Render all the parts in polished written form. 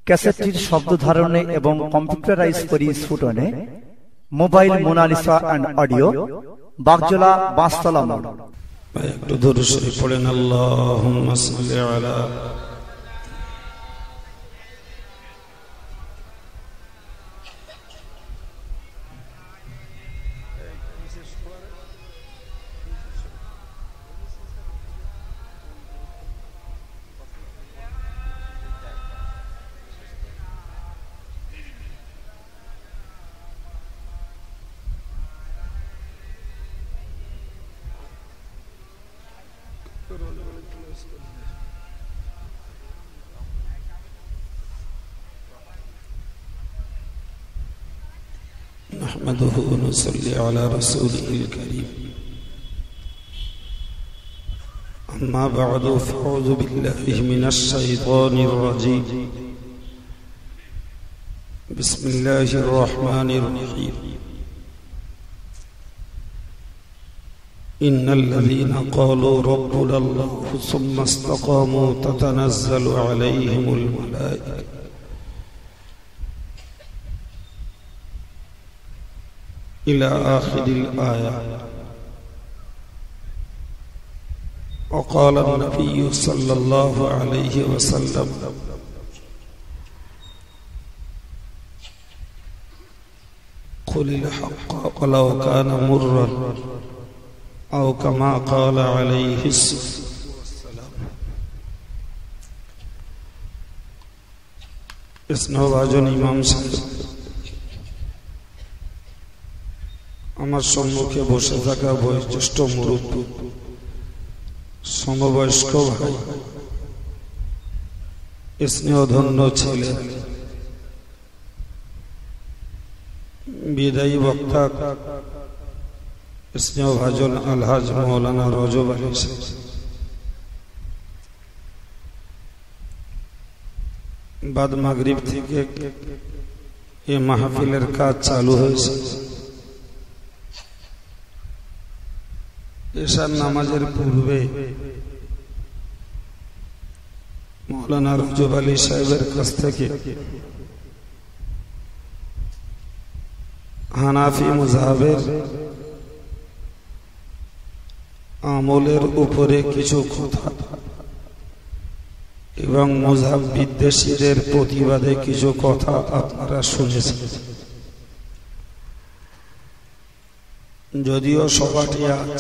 ক্যাসেটটির শব্দ ধারণে এবং কম্পিউটারাইজ পরিস্ফুটনে mobile Monalisa and audio, Bagjola, Banshtala মোড়। একটু দরুদ শরীফ পড়েন। আল্লাহুম্মা সাল্লি আলা نحمده ونصلي على رسوله الكريم. أما بعد فأعوذ بالله من الشيطان الرجيم. بسم الله الرحمن الرحيم. إن الذين قالوا ربنا الله ثم استقاموا تتنزل عليهم الملائكة إلى آخر الآية. وقال النبي صلى الله عليه وسلم قل الحق ولو كان مرا أو كما قال عليه السلام. ইসনাবাজন ইমাম সাহেব আমার সম্মুখে বসে থাকা বয়োজ্যেষ্ঠ মুরব্বী, সমবয়স্ক ভাই, স্নেহধন্য ছেলে, বিদায়ী বক্তা স্নেহভাজন আলহাজ মাওলানা রজব আলী সাহেব, বাদ মাগরিব থেকে এ মাহফিলের কাজ চালু হয়েছে। এশার নামাজের পূর্বে মাওলানা রজব আলী সাহেবের কাছ থেকে হানাফি মাযহাবের আমলের উপরে কিছু কথা এবং মাযহাব বিদ্বেষীদের প্রতিবাদে কিছু কথা আপনারা শুনেছেন। যদিও সভাটি আজ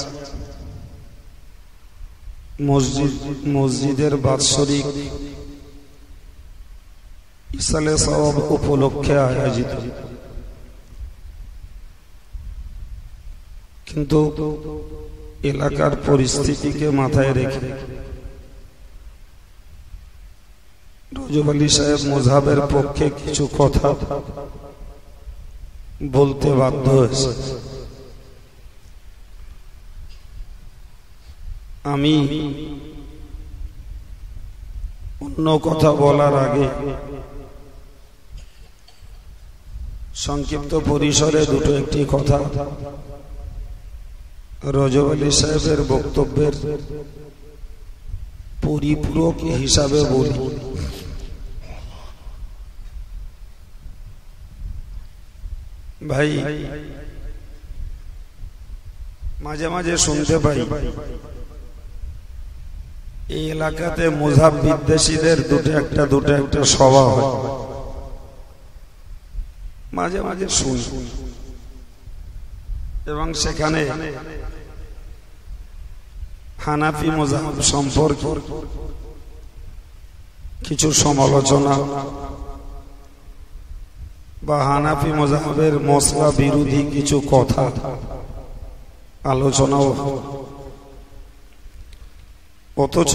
মসজিদের বাৎসরিক ইসালে সওয়াব উপলক্ষে আয়োজিত, কিন্তু এলাকার পরিস্থিতিকে মাথায় রেখে রজব আলী সাহেব মাযহাবের পক্ষে কিছু কথা বলতে বাধ্য হয়েছে। আমি অন্য কথা বলার আগে সংক্ষিপ্ত পরিসরে দুটো একটি কথা রজব আলী সাহেবের বক্তব্যের পরিপূরক হিসাবে বলি। ভাই, মাঝে মাঝে শুনতে পাই এই এলাকাতে মাযহাব বিদ্বেষীদের দুটো একটা সভা হয়, মাঝে মাঝে শুনি, এবং সেখানে হানাফি মাযহাব সম্পর্কে কিছু সমালোচনা বা হানাফি মাযহাবের মশলা বিরোধী কিছু কথা আলোচনাও, অথচ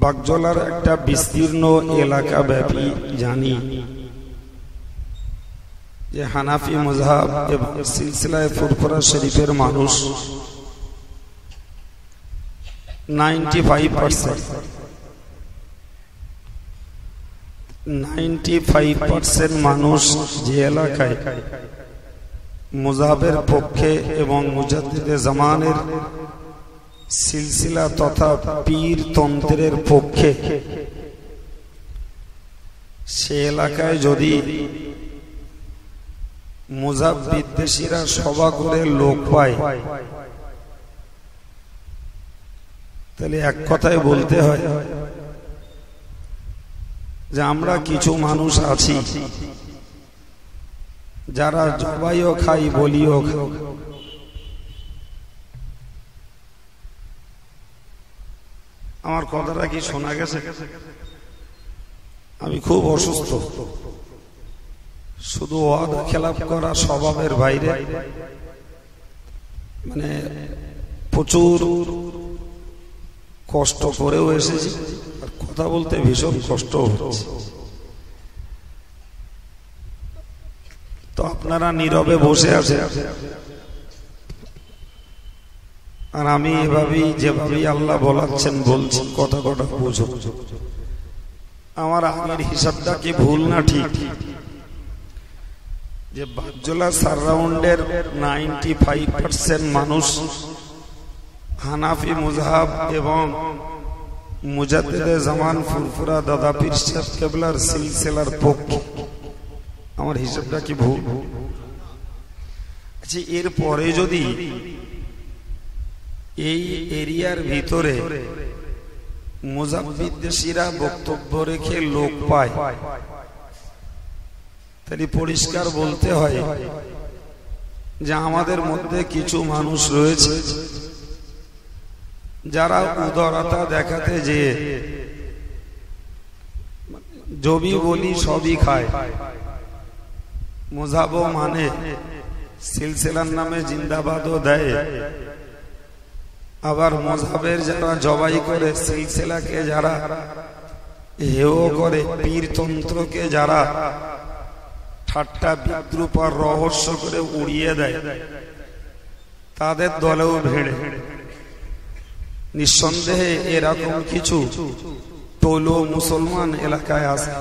বাগজোলার একটা বিস্তীর্ণ এলাকা ব্যাপী জানি যে হানাফি মাযহাব এবং সিলসিলায়ে ফুরফুরা শরীফের মানুষ 95% মানুষ যে এলাকায় মাযহাবের পক্ষে এবং মুজাদ্দিদে জামানের সিলসিলা তথা পীর তন্ত্রের পক্ষে, সে এলাকায় যদি মুজাব বিদ্বেষীরা সভা করে লোক পায়, তাহলে এক কথায় বলতে হয় যে আমরা কিছু মানুষ আছি যারা জবাইও খাই বলিও খাই। আমার কথাটা কি শোনা গেছে? আমি খুব অসুস্থ, শুধু ওয়াদা খেলাপ করা স্বভাবের বাইরে মানে প্রচুর কষ্ট করেও এসেছি, আর কথা বলতে ভীষণ কষ্ট হচ্ছে। তো আপনারা নীরবে বসে আছেন, আর আমি এভাবেই যেভাবেই আল্লাহ বলাচ্ছেন বলছি, কথা কথা বুঝো। আমার আগের হিসাবটা কি ভুল না ঠিক? যে বাগজোলা সারাউন্ডের 95% মানুষ হানাফি মুযহাব এবং মুজাদ্দিদে জামান ফুরফুরা দাদা পীর সাহেব কেবলার সিলসিলার পক্ষে। আমার হিসাবটা কি ভুল? আচ্ছা, এরপরে যদি এই এরিয়ার ভিতরে মুজাব বিদ্বেষীরা বক্তব্য রেখে লোক পায়, তাহলে পরিষ্কার বলতে হয় যে আমাদের মধ্যে কিছু মানুষ রয়েছে যারা উদারতা দেখাতে যে জবি বলি সবই খায়, মুজাবও মানে, সিলসিলার নামে জিন্দাবাদও দেয়, আবার মুজাবের যারা জবাই করে, সিলসিলাকে যারা হেয় করে, পীরতন্ত্রকে যারা ঠাট্টা বিদ্রুপ আর রহস্য করে উড়িয়ে দেয়, তাদের দলেও ভেড়ে। নিঃসন্দেহে এরকম কিছু টোলো মুসলমান এলাকায় আছে।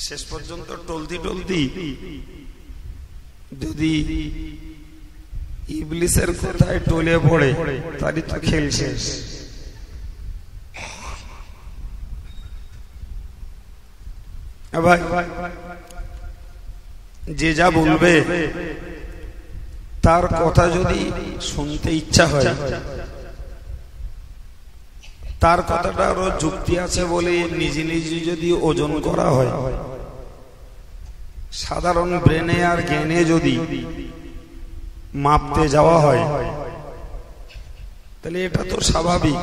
শেষ পর্যন্ত টলতি টলতি যদি ইবলিসের কথায় টলে পড়ে, তারই তো খেল শেষ। ভাই, যে যা বলবে তার কথা যদি শুনতে ইচ্ছা হয়, তার কথাটা আরো যুক্তি আছে বলে নিজে নিজে যদি ওজন করা হয়, সাধারণ ব্রেনে আর জ্ঞানে যদি মাপতে যাওয়া হয়, তাহলে এটা তো স্বাভাবিক।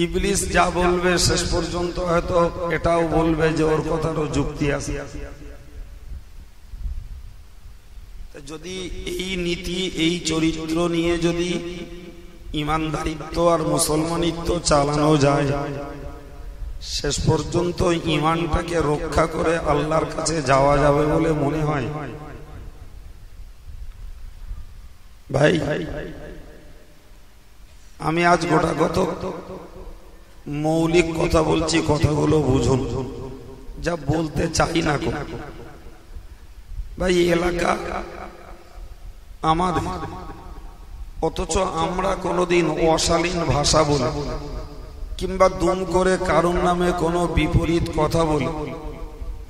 ইবলিস যা বলবে শেষ পর্যন্ত হয়তো এটাও বলবে যে ওর কথারও যুক্তি আছে। যদি এই নীতি, এই চরিত্র নিয়ে যদি ইমানদারিত্ব আর মুসলমানিত্ব চালানো যায়, শেষ পর্যন্ত ইমানটাকে রক্ষা করে আল্লাহর কাছে যাওয়া যাবে বলে মনে হয়। ভাই, আমি আজ গোটাগত মৌলিক কথা বলছি, কথাগুলো বুঝুন, যা বলতে চাই না। ভাই, এলাকা আমাদের, অথচ আমরা কোনোদিন অশালীন ভাষা বলি কিংবা দুম করে কারোর নামে কোনো বিপরীত কথা বলি,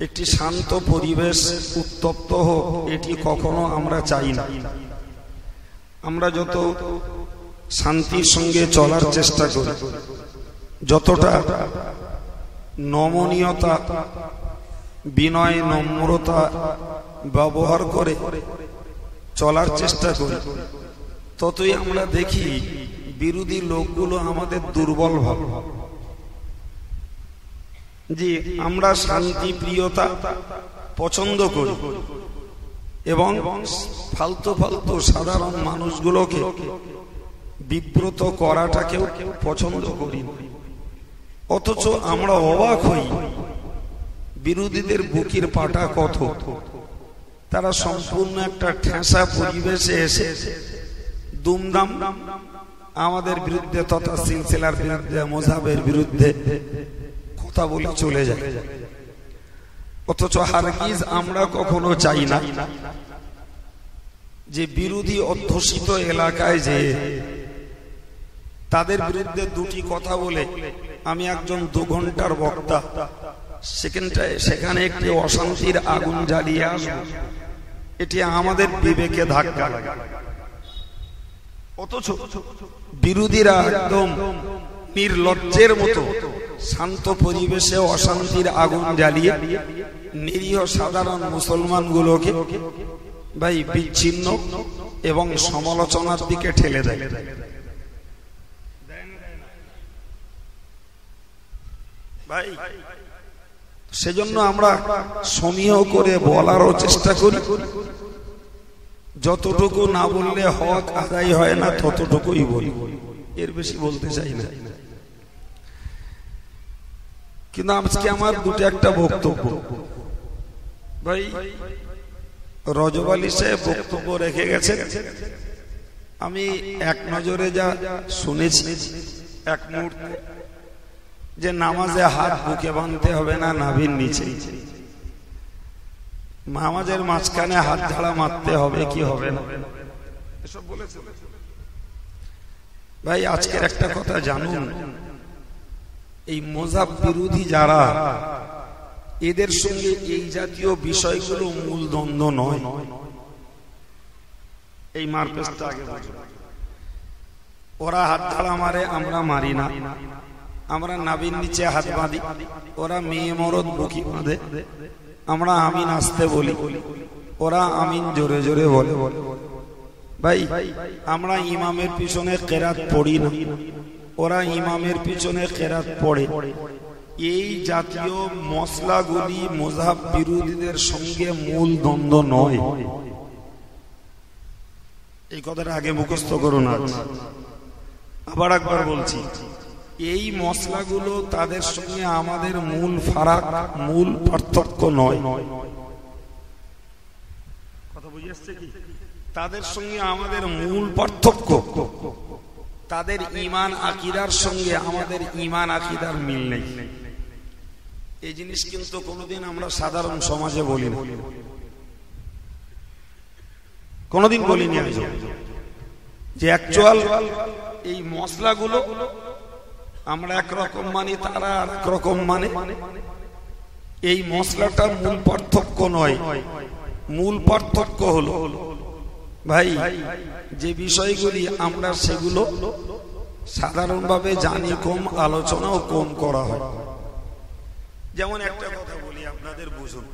একটি শান্ত পরিবেশ উত্তপ্ত হোক, এটি কখনো আমরা চাই না। আমরা যত শান্তির সঙ্গে চলার চেষ্টা করি, যতটা নমনীয়তা, বিনয়, নম্রতা ব্যবহার করে চলার চেষ্টা করি, ততই আমরা দেখি বিরোধী লোকগুলো আমাদের দুর্বল ভাব। যে আমরা শান্তি প্রিয়তা পছন্দ করি এবং ফালতু ফালতু সাধারণ মানুষগুলোকে বিব্রত করাটাকেও পছন্দ করি, অথচ আমরা অবাক হই বিরোধীদের বুকের পাটা কত। তারা সম্পূর্ণ একটা ঠেসা পরিবেশে এসে দুমদাম আমাদের বিরুদ্ধে তথা সিলসিলার বিরুদ্ধে, মুযহাবের বিরুদ্ধে কথা বলে চলে যায়। অথচ হারগিজ আমরা কখনো চাই না যে বিরোধী অধ্যুষিত এলাকায় যে তাদের বিরুদ্ধে দুটি কথা বলে আমি একজন 2 ঘন্টার বক্তা, সেখানে একটি অশান্তির আগুন জ্বালিয়ে আসবো, এটি আমাদের বিবেকে ধাক্কা লাগে। অথচ বিরোধীরা একদম নির্লজ্জের মতো শান্ত পরিবেশে অশান্তির আগুন জ্বালিয়ে নিরীহ সাধারণ মুসলমানগুলোকে ভাই বিচ্ছিন্ন এবং সমালোচনার দিকে ঠেলে দেয়। ভাই সেজন্য আমরা সমীহ করে বলারও চেষ্টা করি, যতটুকু না বললে হক আদায় হয় না ততটুকুই বলি, এর বেশি বলতে চাই না। কিন্তু আজকে আমার দুটো একটা বক্তব্য, ভাই রজব আলী সাহেব বক্তব্য রেখে গেছে, আমি এক নজরে যা শুনেছি এক মুহূর্তে, যে নামাজে হাত বুকে বাঁধতে হবে না, নাভির নিচে, নামাজের মাঝখানে হাত ঝাড়া মারতে হবে কি হবে না, এসব বলেছে। ভাই আজকের একটা কথা জানুন, এই মজাব বিরোধী যারা, এদের সঙ্গে এই জাতীয় বিষয়গুলো মূল দ্বন্দ্ব নয়। এই মারপেসটা আগে বুঝুন। ওরা হাত ঝাড়া মারে, আমরা মারি না। আমরা নাভির নিচে হাত বাঁধি, ওরা মেয়ে মরদ বুকি বাঁধে। আমরা আমিন আসতে বলি, ওরা আমিন জোরে জোরে বলে। ভাই আমরা ইমামের পিছনে কেরাত পড়ি না, ওরা ইমামের পিছনে কেরাত পড়ে। এই জাতীয় মশলাগুলি মযহাব বিরোধীদের সঙ্গে মূল দ্বন্দ্ব নয়। এই কথাটা আগে মুখস্থ করুন। আবার একবার বলছি, এই মশলাগুলো তাদের সঙ্গে আমাদের মূল ফারাক, মূল পার্থক্য নয়। কথা বুঝে আসছে কি? তাদের সঙ্গে আমাদের মূল পার্থক্য তাদের ঈমান আকীদার সঙ্গে আমাদের ঈমান আকীদার মিল নেই। এই জিনিস কিন্তু কোনোদিন আমরা সাধারণ সমাজে বলি না, কোনোদিন বলিনি আমি, যে অ্যাকচুয়াল এই মশলাগুলো আমরা একরকম মানি, তারা আরেক রকম মানে। এই মশলাটা মূল পার্থক্য নয়। মূল পার্থক্য হলো ভাই যে বিষয়গুলি আমরা সেগুলো সাধারণভাবে জানি কম, আলোচনাও কম করা হয়। যেমন একটা কথা বলি আপনাদের বুঝুন,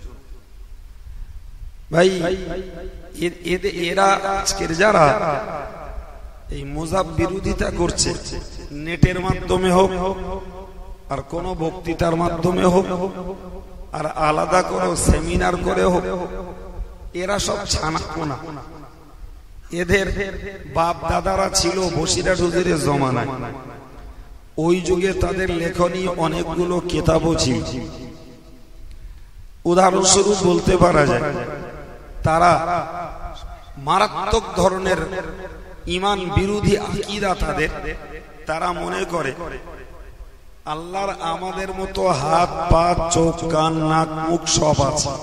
ভাই এরা আজকের যারা এই মযহাব বিরোধিতা করছে, নেটের মাধ্যমে হোক আর কোন বক্তৃতার মাধ্যমে হোক আর আলাদা করে সেমিনার করে হোক, এরা সব ছানাপোনা। এদের বাপ দাদারা ছিল বসিরহাট হুজুরের জমানায়, ওই যুগে তাদের লেখনী অনেকগুলো কিতাবও ছিল। উদাহরণস্বরূপ বলতে পারা যায়, তারা মারাত্মক ধরনের ঈমান বিরোধী আকীদা তাদের। তারা মনে করে আল্লাহর আমাদের মতো হাত পা চোখ কান নাক মুখ সব আছে।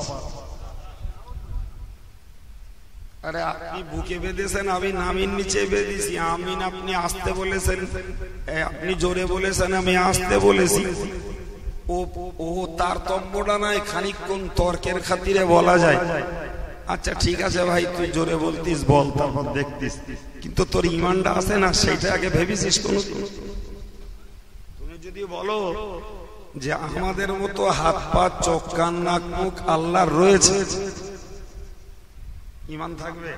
আরে আপনি বুকে বেঁধেছেন, আমি নামির নিচে বেঁধেছি। আমিন আপনি আসতে বলেছেন, আপনি জোরে বলেছেন, আমি আসতে বলেছি। ও তারতম্যটা নাই, খানিকক্ষণ তর্কের খাতিরে বলা যায়। আচ্ছা ঠিক আছে ভাই, তুই জোরে বলতিস বল, তারপর দেখতিস, কিন্তু তোর ঈমানটা আছে না, সেইটা আগে ভেবেছিস? তুমি যদি বলো যে আমাদের মতো হাত পা চোখ কান নাক মুখ আল্লাহর রয়েছে, ঈমান থাকবে?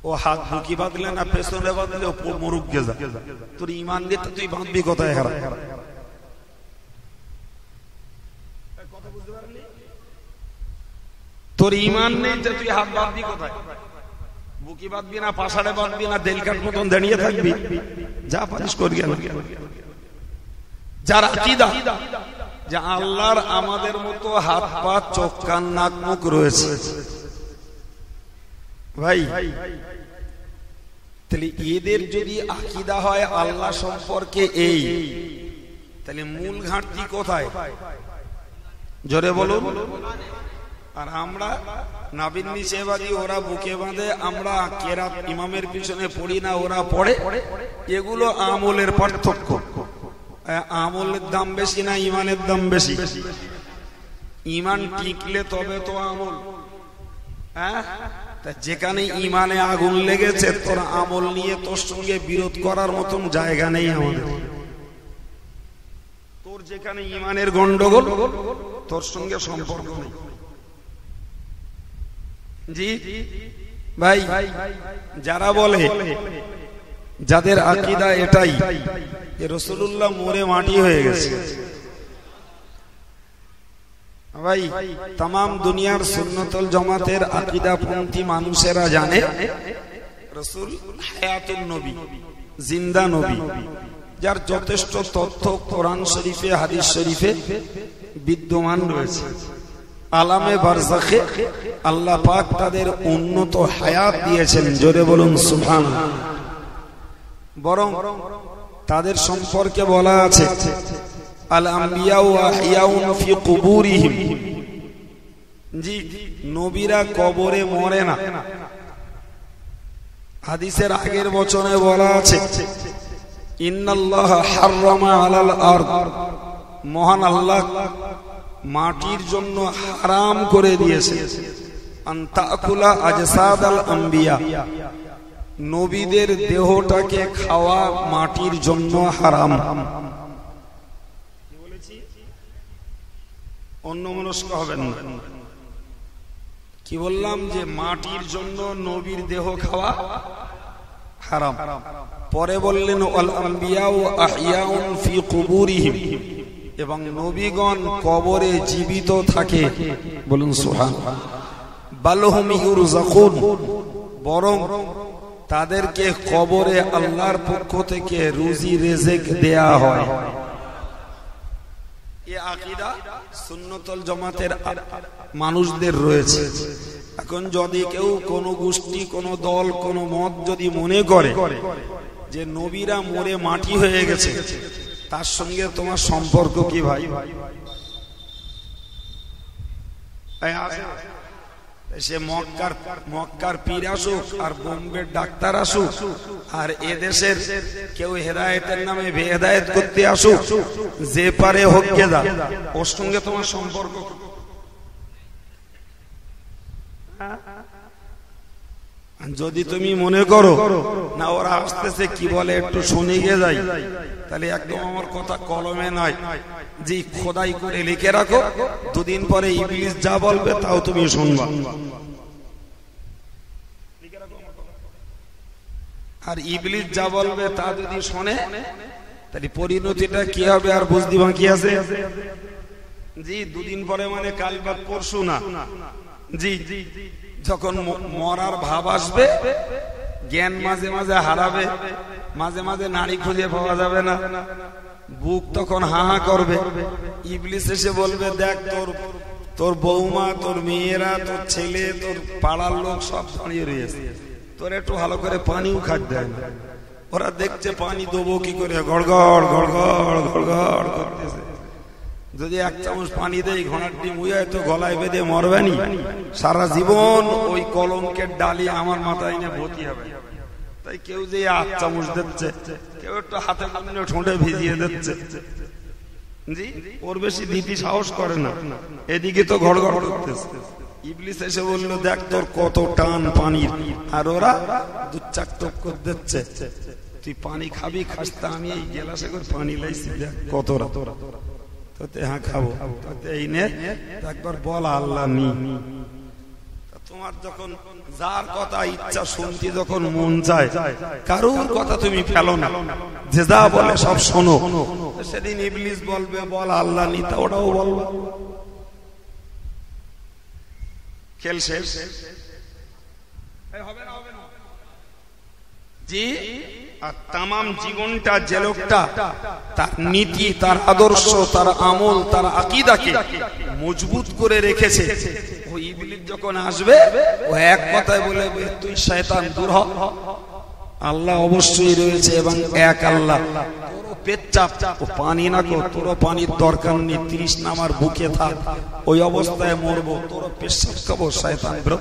ও হাত বুকি বাঁধলে না পেছনে বাঁধলে ও মরুক গে যা, তোর ঈমান দিয়ে তুই বাঁধবি কোথায়? হারা তোর ঈমান নেই, তুই হাত বাঁধবি কোথায়? বুকি বাঁধবি না, পাশাড়ে বাঁধবি না, দেলকাট মতন দাঁড়িয়ে থাকবি? যা পারিস করি। যার আকীদা যে আল্লাহর আমাদের মতো হাত পা চোখ কান নাক মুখ রয়েছে, ভাই তাহলে এদের যদি আকীদা হয় আল্লাহ সম্পর্কে এই, তাহলে মূল ঘাটতি কোথায়? জোরে বলুন। আর আমরা নাবির নিচে বাঁধি, ওরা বুকে বাঁধে, আমরা কেরাত ইমামের পিছনে পড়ি না, ওরা পড়ে। এগুলো আমলের পার্থক্য। আমলের দাম বেশি না ইমানের দাম বেশি? ইমান টিকলে তবে তো আমল। হ্যাঁ, যেখানে ইমানে আগুন লেগেছে তোর আমল নিয়ে তোর সঙ্গে বিরোধ করার মতন জায়গা নেই আমাদের। তোর যেখানে ইমানের গন্ডগোল, তোর সঙ্গে সম্পর্ক নেই। জি ভাই, যারা বলে, যাদের আকীদা এটাই যে রাসূলুল্লাহ মরে মাটি হয়ে গেছে, ভাই तमाम দুনিয়ার সুন্নাতুল জামাতের আকীদাপন্থী মানুষেরা জানে রাসূল হায়াতুন নবী, জিন্দা নবী, যার যথেষ্ট তথ্য কোরআন শরীফে হাদিস শরীফে বিদ্যমান রয়েছে। আলামে বারজাখে আল্লাহ পাক তাদের উন্নত হায়াত দিয়েছেন, জোরে বলুন সুবহানাল্লাহ। বরং তাদের সম্পর্কে বলা আছে আল আম্বিয়া ওয়া আহইয়াউন ফি কুবুরিহিম, জি নবীরা কবরে মরে না। হাদিসের আগের বচনে বলা আছে ইন্নাল্লাহা হাররামা আলাল আরদ, মহান আল্লাহ মাটির জন্য হারাম করে দিয়েছে আন তাকুলা আজসাদাল আম্বিয়া, নবীদের দেহটাকে খাওয়া মাটির জন্য হারাম। অন্যমনস্ক হবেন না, কি বললাম যে মাটির জন্য নবীর দেহ খাওয়া হারাম। পরে বললেন আল আম্বিয়া ওয়া আহইয়াউন ফি কুবুরিহিম, এবং নবীগণ কবরে জীবিত থাকে, বলুন সুবহানাল্লাহ। বালহুম ইউরযাকুন, বরং তাদেরকে কবরে আল্লাহর পক্ষ থেকে রুজি রিজিক দেয়া হয়। এই আকীদা সুন্নাতুল জামাতের মানুষদের রয়েছে। এখন যদি কেউ কোন গোষ্ঠী, কোন দল, কোন মত যদি মনে করে যে নবীরা মরে মাটি হয়ে গেছে, তার সঙ্গে তোমার সম্পর্ক কি ভাই? সে মক্কার পীর আসুক আর বোম্বের ডাক্তার আসুক আর এদেশের কেউ হেদায়েতের নামে বেহেদায়েত করতে আসুক, যে পারে হোক গেদা, ওর সঙ্গে তোমার সম্পর্ক। যদি তুমি মনে করো না ওরা আসতেছে কি বলে একটু শুনে গিয়ে যাই, তাহলে একদম আমার কথা কলমে নয়, যে খোদাই করে লিখে রাখো, দুদিন পরে ইবলিস যা বলবে তাও তুমি শুনবা। আর ইবলিস যা বলবে তা যদি শোনে, তাহলে পরিণতিটা কি হবে আর বুঝতে বাকি আছে? জি দুদিন পরে মানে কাল বা পরশু না, জি যখন মরার ভাব আসবে, জ্ঞান মাঝে মাঝে হারাবে, মাঝে মাঝে নারী খুঁজে পাওয়া যাবে না, বুক তখন হা হা করবে। ইবলিস এসে বলবে, দেখ তোর বৌমা, তোর মেয়েরা, তোর ছেলে, তোর পাড়ার লোক সব দাঁড়িয়ে রয়েছে, তোর একটু ভালো করে পানিও খাদ্য দেয় না। ওরা দেখছে পানি দেবো কি করে, গড়গড় গড়গড় গড়গড় করতেছে। যদি এক চামচ পানি দেয়, ঘোড়ার ডিম উইয়ায় তো গলায় বেঁধে মরবেনি, সারা জীবন ওই কলঙ্কের ডালি আমার মাথায় নিয়ে ভর্তি হবে। তাই কেউ যে 8 চামচ দিচ্ছে, কেউ একটু হাতে ঠোঁটে ভিজিয়ে দিচ্ছে, জি ওর বেশি দিতে সাহস করে না, এদিকে তো গড়গড় করতেছে। ইবলিস এসে বলল, দেখ তোর কত টান পানির, আর ওরা 2-4 টক করে দিচ্ছে, তুই পানি খাবি, খাসতে আমি এই গ্লাসে করে পানি লাইছি, দেখ কত তোরা তোতে হ্যাঁ খাবো, তোতে এই নে একবার বল আল্লাহ নি। তোমার যখন যার কথা ইচ্ছা শুনতে যখন মন চায়, কারোর কথা তুমি ফেলো না, যে যা বলে সব শোনো। সেদিন ইবলিস বলবে বল আল্লাহ নি, তা ওটাও বলবো, খেল শেষ হবে না, হবে না। জি আর তামাম জীবনটা যে লোকটা তার নীতি, তার আদর্শ, তার আমল, তার আকীদাকে মজবুত করে রেখেছে, ওই ইবলিস যখন আসবে ও এক কথায় বলে, তুই শয়তান দূর হ, আল্লাহ অবশ্যই রয়েছে এবং এক আল্লাহ। পেচ্চাপ পানি না গো, তোর পানির দরকার নেই, 30 নামার বুকে থাক, ওই অবস্থায় মরবো, তোর পেশাব খাবো শয়তান ব্রো।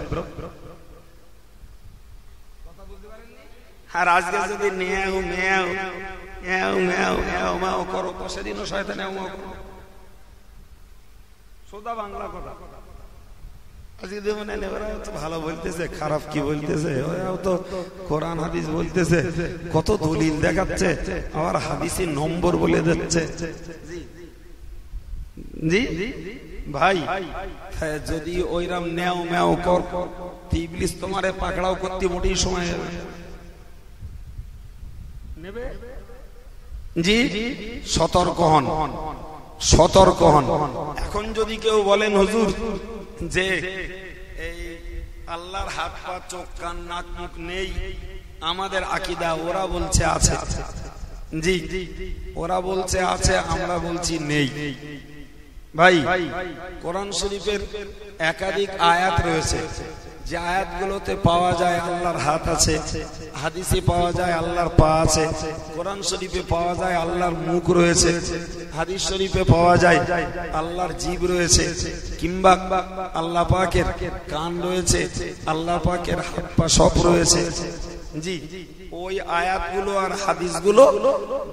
আর আজকে যদি নেও মেও এও মেও এও মেও করো তো সেদিনও শয়তান এও মেও করো। সোজা বাংলা কথা। আজকে দেখুন ওরা তো ভালো বলতেছে, খারাপ কি বলতেছে, ওরাও তো কোরআন হাদিস বলতেছে, কত দলিল দেখাচ্ছে, আবার হাদিসের নম্বর বলে দিচ্ছে। জি ভাই, যদি ওইরকম নেও মেও কর, ইবলিস তোমারে পাকড়াও করতে মোটেই সময় নেবে। জি সতর্ক হন, সতর্ক হন। এখন যদি কেউ বলেন হুজুর যে এই আল্লাহর হাত পা চোখ কান নাক মুখ নেই, আমাদের আকীদা, ওরা বলছে আছে। জি ওরা বলছে আছে, আমরা বলছি নেই। ভাই কোরআন শরীফের একাধিক আয়াত রয়েছে, যে আয়াতগুলোতে পাওয়া যায় আল্লাহর হাত আছে, হাদিসে পাওয়া যায় আল্লাহর পা আছে, কোরআন শরীফে পাওয়া যায় আল্লাহর মুখ রয়েছে, হাদিস শরীফে পাওয়া যায় আল্লাহর জিভ রয়েছে, কিংবা আল্লাহ পাকের কান রয়েছে, আল্লাহ পাকের হাত পা সব রয়েছে। জি ওই আয়াতগুলো আর হাদিসগুলো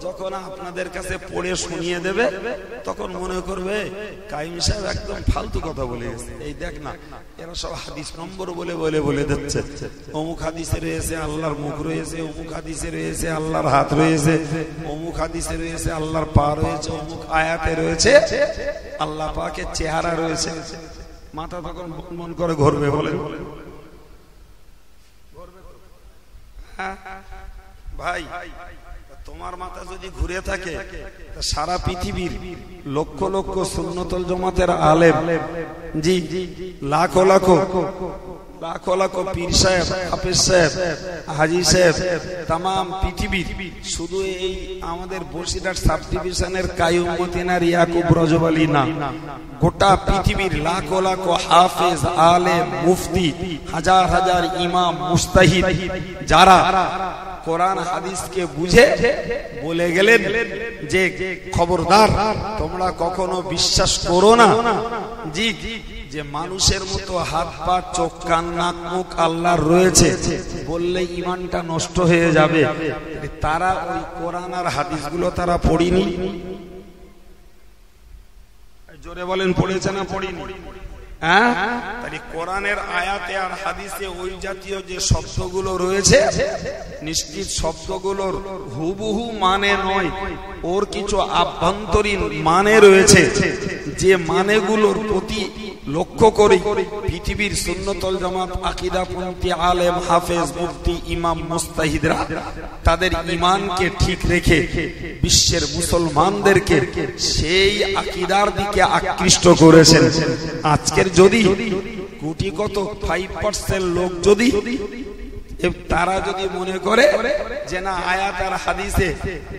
যখন আপনাদের কাছে পড়ে শুনিয়ে দেবে, তখন মনে করবে কাইম সাহেব একদম ফালতু কথা বলে গেছে। এই দেখ না, এরা সব হাদিস নম্বর বলে বলে বলে দিচ্ছে, অমুক হাদিসে রয়েছে আল্লাহর মুখ রয়েছে, অমুক হাদিসে রয়েছে আল্লাহর হাত রয়েছে, অমুক হাদিসে রয়েছে আল্লাহর পা রয়েছে, অমুক আয়াতে রয়েছে আল্লাহ পাকের চেহারা রয়েছে। মাথা তখন মন করে ঘুরবে, বলে ভাই তোমার মাথা যদি ঘুরে থাকে, সারা পৃথিবীর লক্ষ লক্ষ সুন্নতুল জামাতের আলেম, জি লাখো লাখো লাখো লাখো পীর সাহেব, হাফেজ সাহেব, হাজি সাহেব, তাম পৃথিবীর, শুধু এই আমাদের বসিরহাট সাব ডিভিশনের কাইয়ুম মতিনার ইয়াকুব রজব আলী না, গোটা পৃথিবীর লাখো লাখো হাফেজ, আলেম, মুফতি, হাজার হাজার ইমাম, মুস্তাহিদ, যারা কোরআন হাদিসকে বুঝে বলে গেলেন যে খবরদার তোমরা কখনো বিশ্বাস করো না জি যে মানুষের মতো হাত পা চোখ কান নাক মুখ আল্লাহর রয়েছে, বললে ঈমানটা নষ্ট হয়ে যাবে। তারা ওই কোরআন আর হাদিসগুলো তারা পড়িনি। জোরে বলেন, পড়েছে না পড়িনি? হ্যাঁ, তাহলে কোরআনের আয়াতে আর হাদিসে ওই জাতীয় যে শব্দগুলো রয়েছে, নিশ্চিত শব্দগুলোর হুবহু মানে নয়, ওর কিছু আভ্যন্তরীণ মানে রয়েছে, যে মানেগুলোর প্রতি লক্ষ্য করে পৃথিবীর সুন্নতুল জামাত আকীদাপন্থী আলেম, হাফেজ, মুফতি, ইমাম, মুস্তাহিদরা তাদের ঈমানকে ঠিক রেখে বিশ্বের মুসলমানদেরকে সেই আকীদার দিকে আকৃষ্ট করেছেন। আজকের যদি কোটি কত 5% লোক যদি তারা যদি মনে করে যে না আয়াত আর হাদিসে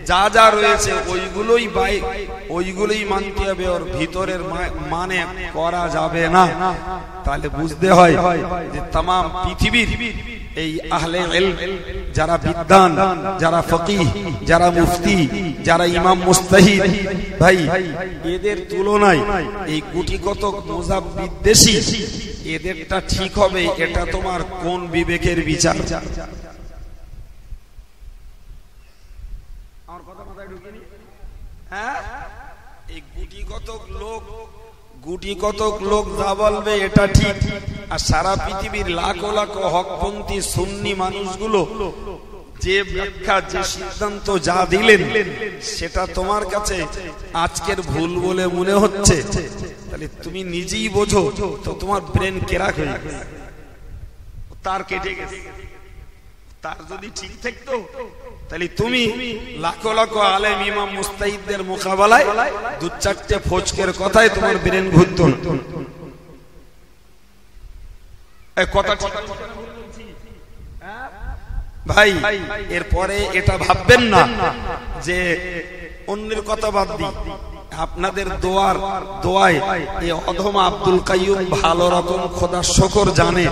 যা যা রয়েছে ওইগুলোই মানতে হবে, ওর ভিতরের মানে করা যাবে না, তাহলে বুঝতে হয় যে তাম পৃথিবীর এই আহলে ইলম, যারা বিদ্বান, যারা ফকিহ, যারা মুফতি, যারা ইমাম মুস্তাহিদ, ভাই এদের তুলনায় এই কোটি কত মুজাব বিদ্বেষী এদেরটা ঠিক হবে, এটা তোমার কোন বিবেকের বিচার? আমার কথা মাথায় ঢুকেনি? হ্যাঁ, এই গুটি কতক লোক যা বলবে এটা ঠিক, আর সারা পৃথিবীর লাখো লাখো হকপন্থী সুন্নি মানুষগুলো যে ব্যাখ্যা, যে সিদ্ধান্ত যা দিলেন সেটা তোমার কাছে আজকের ভুল বলে মনে হচ্ছে, তাহলে তুমি নিজেই বোঝো তো তোমার ব্রেন কেরাক হয়ে গেছে, তার কেটে গেছে। তার যদি ঠিক থাকতো তাহলে তুমি লাখো লাখো আলেম, ইমাম, মুস্তাহিদদের মোকাবেলায় দু চারটে ফজকের কথায় তোমার ব্রেন ঘুরতো না। কথা ভাই, এরপরে এটা ভাববেন না যে অন্যের কথা বাদ দিই, আপনাদের দোয়ায় এই অধম আব্দুল কাইয়ুম ভালো রকম খোদার শুকর জানে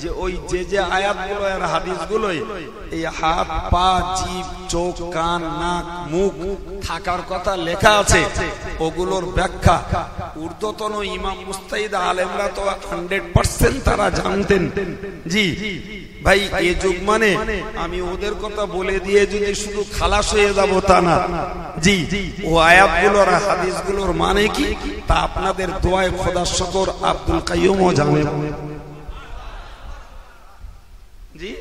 যে ওই যে আয়াতগুলো আর হাদিসগুলোই এই হাত পা জিভ চোখ কান নাক মুখ থাকার কথা লেখা আছে, ওগুলোর ব্যাখ্যা ঊর্ধ্বতন ইমাম মুস্তাহিদ আলেমরা তো 100% তারা জানতেন। জি ভাই, এই যুগ মানে আমি ওদের কথা বলে দিয়ে যদি শুধু খালাস হয়ে যাব তা না। জি, ও আয়াতগুলোর আর হাদিসগুলোর মানে কি তা আপনাদের দোয়ায় খোদার শুকর আব্দুল কাইয়ুমও জানেন। জি,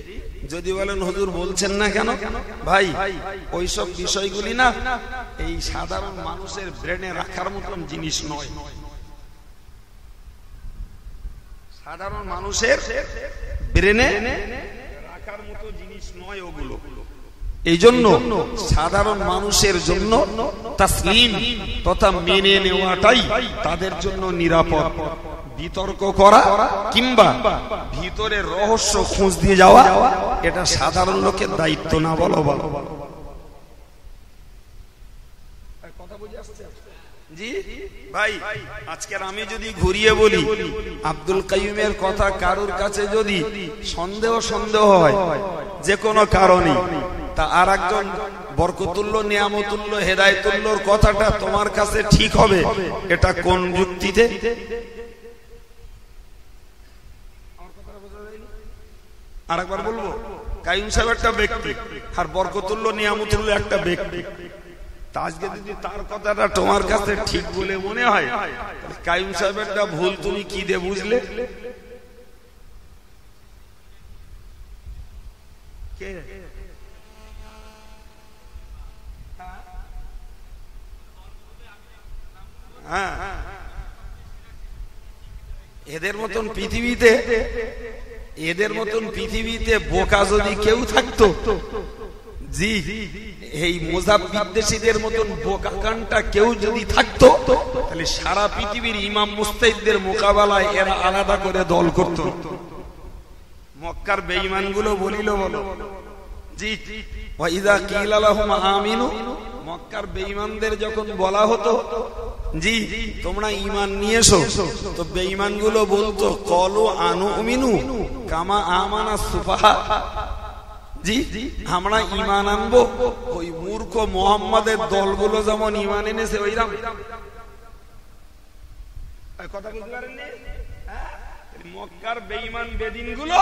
যদি বলেন হুজুর বলছেন না কেন, ভাই ওইসব বিষয়গুলি না এই সাধারণ মানুষের ব্রেনে রাখার মতন জিনিস নয়। সাধারণ মানুষের ব্রেনে রাখার মতো জিনিস নয় ওগুলো। এই জন্য সাধারণ মানুষের জন্য তাসলিম তথা মেনে নেওয়াটাই তাদের জন্য নিরাপদ। বিতর্ক করা কিংবা ভিতরের রহস্য খোঁজ দিয়ে যাওয়া এটা সাধারণ লোকের দায়িত্ব না। বলো বলো কথা বুঝে আসছে? জি ভাই, আজকের আমি যদি ঘুরিয়ে বলি আব্দুল কাইয়ুমের কথা কারুর কাছে যদি সন্দেহ হয় যে কোনো কারণে, তা আর একজন বরকতুল্য নিয়ামতুল্য হেদায়েতুল্যর কথাটা তোমার কাছে ঠিক হবে, এটা কোন যুক্তিতে? আরেকবার বলবো, কাইয়ুম সাহেব একটা ব্যক্তি আর বরকতুল্য নিয়ামতুল্য একটা ব্যক্তি। আজকে যদি তার কথাটা তোমার কাছে ঠিক বলে মনে হয়, কাইয়ুম সাহেবেরটা ভুল তুমি কি দিয়ে বুঝলে? এদের মতন পৃথিবীতে বোকা যদি কেউ থাকতো, জি এই মোজাব বিদ্বেষীদের মতন বোকা কানটা কেউ যদি থাকতো, তাহলে সারা পৃথিবীর ইমাম মুস্তাহিদদের মোকাবেলায় এরা আলাদা করে দল করত। মক্কার বেঈমান গুলো বলিল বলো, জি ওয়া ইযা কিলা লাহুম আমিনু, মক্কার বেঈমানদের যখন বলা হতো জি তোমরা ঈমান নিয়ে এসো, তো বেঈমান গুলো বলতো ক্বালু আনুমিনু কামা আমানা সুফাহা, জি আমরা ঈমান আনবো ওই মূর্খ মুহাম্মাদের দলগুলো যেমন ঈমান এনেছে ওইরকম। কথা বুঝতে পারেননি? মক্কার বেঈমান বেদিন গুলো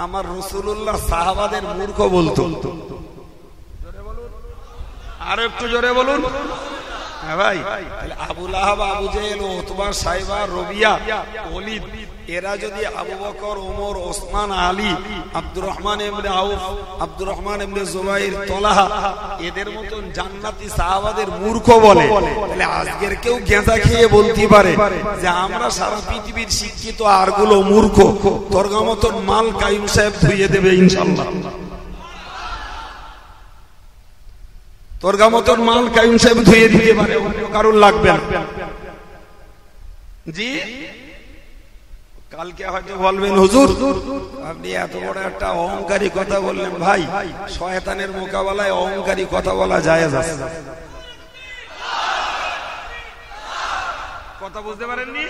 আমার রাসূলুল্লাহ সাহাবাদের মূর্খ বলতো। জোরে বলুন, আরো একটু জোরে বলুন। হ্যাঁ ভাই, আবু লাহাব, আবু জেহেল, উতবা, সাইবা, রবিয়া, ওলিদ, এরা যদি আবু বকর, ওমর, ওসমান, আলী, আব্দুর রহমান ইবনে আউফ, আব্দুর রহমান ইবনে জুবাইর, তলহা এদের মতন জান্নাতি সাহাবাদের মূর্খ বলে, তাহলে আজকের কেউ গেঁজা খেয়ে বলতে পারে যে আমরা সারা পৃথিবীর শিক্ষিত আরগুলো মূর্খ, তোরগা মতন মাল কাইয়ুম সাহেব ধুইয়ে দেবে ইনশাআল্লাহ। তোরগা মতন মাল কাইয়ুম সাহেব ধুইয়ে দিতে পারে, অন্য কারোর লাগবে না। জি কালকে হয়তো বলবেন হুজুর আপনি এত বড় একটা অহংকারী কথা বললেন। ভাই শয়তানের মোকাবেলায় অহংকারী কথা বলা জায়েজ আছে। কথা বুঝতে পারেননি?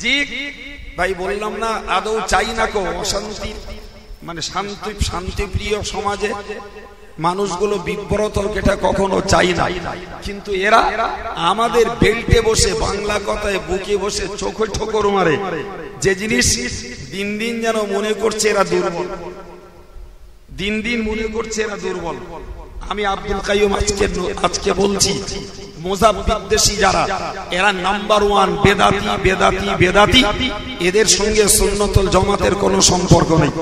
জি ভাই বললাম না, আদৌ চাই না কো অশান্তি, মানে শান্তিপ্রিয় সমাজে মানুষগুলো বিব্রত হোক, এটা কখনো চাই না। কিন্তু এরা আমাদের বেল্টে বসে, বাংলা কথায় বুকে বসে চোখে ঠোকর মারে, যে জিনিস দিন দিন যেন মনে করছে এরা দুর্বল, দিন দিন মনে করছে এরা দুর্বল। আমি আব্দুল কাইয়ুম আজকে বলছি, মোজাব বিদ্বেষী যারা, এরা নাম্বার 1 বেদাতি বেদাতি বেদাতি। এদের সঙ্গে সুন্নতুল জামাতের কোনো সম্পর্ক নেই।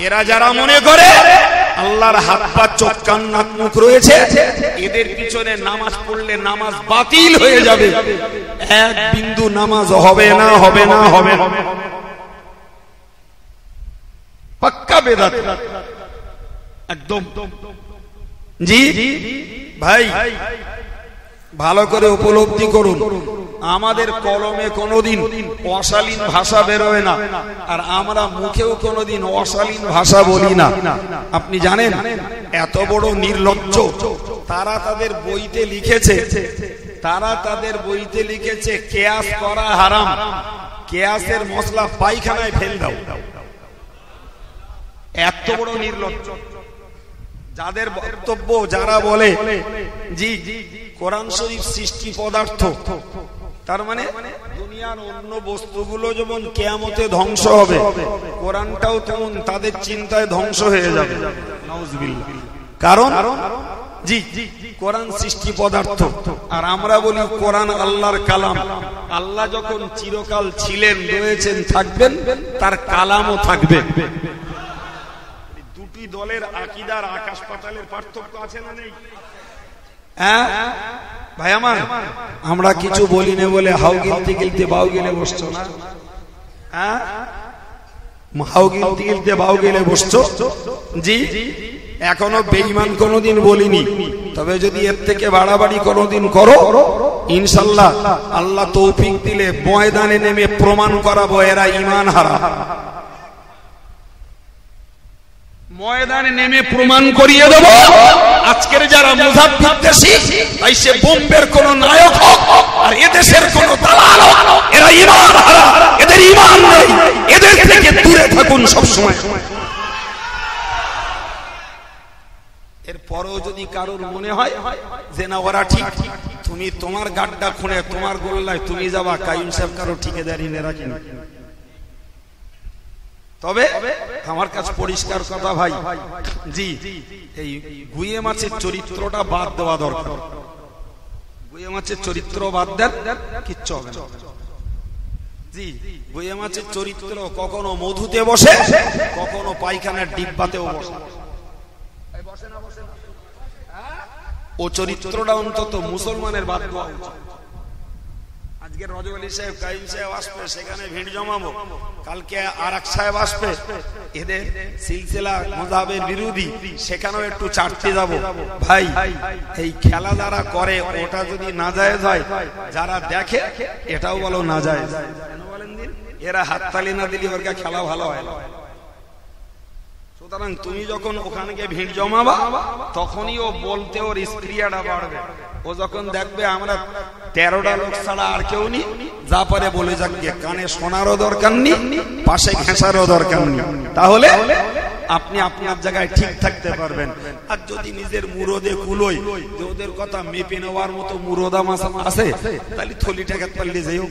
এরা যারা মনে করে আল্লাহর হাত পা চোখ কান নাক মুখ রয়েছে, এদের পিছনে নামাজ পড়লে নামাজ বাতিল হয়ে যাবে, এক বিন্দু নামাজ হবে না, হবে না, হবে না, পাক্কা বেদাত একদম। জি ভাই ভালো করে উপলব্ধি করুন, আমাদের কলমে কোনোদিন অশালীন ভাষা বেরোয় না, আর আমরা মুখেও কোনোদিন অশালীন ভাষা বলি না। আপনি জানেন এত বড় নির্লজ্জ, তারা তাদের বইতে লিখেছে, তারা তাদের বইতে লিখেছে কেয়াস করা হারাম, কেয়াসের মশলা পায়খানায় ফেল দাও। এত বড় নির্লজ্জ যাদের বক্তব্য, যারা বলে জি কোরআন শরীফ সৃষ্টি পদার্থ, তার মানে দুনিয়ার অন্য বস্তুগুলো যেমন কিয়ামতে ধ্বংস হবে, কোরআনটাও তেমন তাদের চিন্তায় ধ্বংস হয়ে যাবে। নাউজুবিল্লাহ। কারণ জি কোরআন সৃষ্টি পদার্থ, আর আমরা বলি কোরআন আল্লাহর কালাম। আল্লাহ যখন চিরকাল ছিলেন, রয়েছেন, থাকবেন, তার কালামও থাকবে। দুটি দলের আকীদার আকাশ পাতালের পার্থক্য আছে না নেই? হ্যাঁ ভাই আমার, আমরা কিছু বলি না বলে হাউ গিলতে গিলতে বাউ গেলে বসছো না? হ্যাঁ, হাউ গিলতে গিলতে বাউ গেলে বসছো। জি এখনো বেঈমান কোনোদিন বলিনি, তবে যদি এর থেকে বাড়াবাড়ি কোনোদিন করো, ইনশাআল্লাহ আল্লাহ তৌফিক দিলে ময়দানে নেমে প্রমাণ করাবো এরা ঈমান হারা। ময়দানে নেমে প্রমাণ করিয়ে দেব আজকের যারা মুজাফফর দেশি, তাই সে বোম্বের কোন নায়ক হোক আর এদেশের কোন দালাল হোক, এরা ঈমান হারা, এদের ঈমান নেই, এদের থেকে দূরে থাকুন সব সময়। এরপরও যদি কারোর মনে হয় যে না ওরা ঠিক, তুমি তোমার গাড্ডা খুঁড়ে তোমার গোল্লায় তুমি যাবা, কাইম সাহেব কারো ঠিকাদারি নে রাখেন। তবে আমার কাছে পরিষ্কার কথা ভাই, জি এই গুয়ে মাছের চরিত্রটা বাদ দেওয়া দরকার। গুয়ে মাছের চরিত্র বাদ দেন, কিচ্ছু হবে না। জি গুয়ে মাছের চরিত্র কখনো মধুতে বসে, কখনো পায়খানার ডিব্বাতেও বসে। ও চরিত্রটা অন্তত মুসলমানের বাদ দেওয়া উচিত। আজকে রজব আলী সাহেব, কাইম সাহেব আসবে, সেখানে ভিড় জমাবো। কালকে আর এক সাহেব আসবে, এদের সিলসিলা মাযহাবের বিরোধী, সেখানেও একটু চাটতে যাব। ভাই এই খেলা যারা করে ওটা যদি নাজায়েজ হয়, যারা দেখে এটাও বলো নাজায়েজ। কেন বলেন দিন? এরা হাততালি না দিলে ওর খেলা ভালো হয় না। সুতরাং তুমি যখন ওখানে গিয়ে ভিড় জমাবা, তখনই ও বলতে ওর স্ক্রিয়াটা বাড়বে। ও যখন দেখবে আমরা 13টা লোক ছাড়া আর কেউ নেই, যা পারে বলে যাক, কানে শোনারও দরকার নেই, পাশে ঘেঁষারও দরকার নেই, তাহলে আপনি আপনার জায়গায় ঠিক থাকতে পারবেন। আর যদি নিজের মুরদে কুলোই যে ওদের কথা মেপে নেওয়ার মতো মুরদা মাছ আছে, তাহলে থলিটাকে পাল্লে যাইও।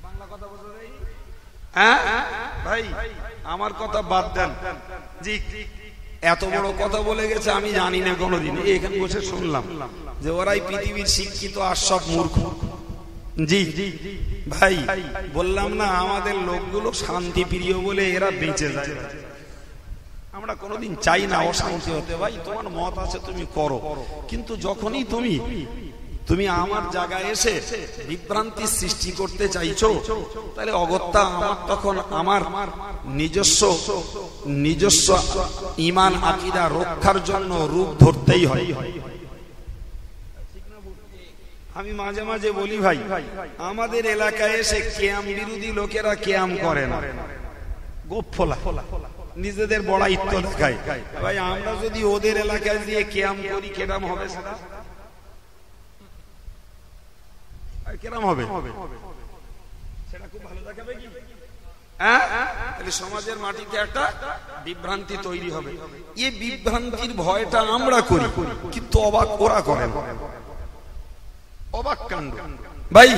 বাংলা কথা বুঝো হ্যাঁ ভাই, আমার কথা বাদ দেন। জি এত বড় কথা বলে গেছে আমি জানি না কোনোদিন, এখানে বসে শুনলাম যে ওরাই পৃথিবীর শিক্ষিত আর সব মূর্খ। জি ভাই বললাম না, আমাদের লোকগুলো শান্তি প্রিয় বলে এরা বেঁচে যায়। আমরা কোনোদিন চাই না অশান্তি হতে। ভাই তোমার মত আছে তুমি করো, কিন্তু যখনই তুমি আমার জায়গায় এসে বিভ্রান্তি সৃষ্টি করতে চাইছো, তাহলে অগত্যা আমার তখন আমার নিজস্ব ঈমান আকীদা রক্ষার জন্য রূপ ধরতেই হয়। আমি মাঝে মাঝে বলি ভাই, আমাদের এলাকায় এসে কিয়াম বিরোধী লোকেরা কিয়াম করে না, গোপ ফোলা, নিজেদের বড়াইত্ব দেখায়। ভাই আমরা যদি ওদের এলাকায় দিয়ে কিয়াম করি, কেরাম হবে সেটা? কেরাম হবে? সেটা খুব ভালো দেখাবে কি? তাহলে সমাজের মাটিতে একটা বিভ্রান্তি তৈরি হবে। এই বিভ্রান্তির ভয়টা আমরা করি, কিন্তু অবাক ওরা করে না। অবাক কাণ্ড ভাই।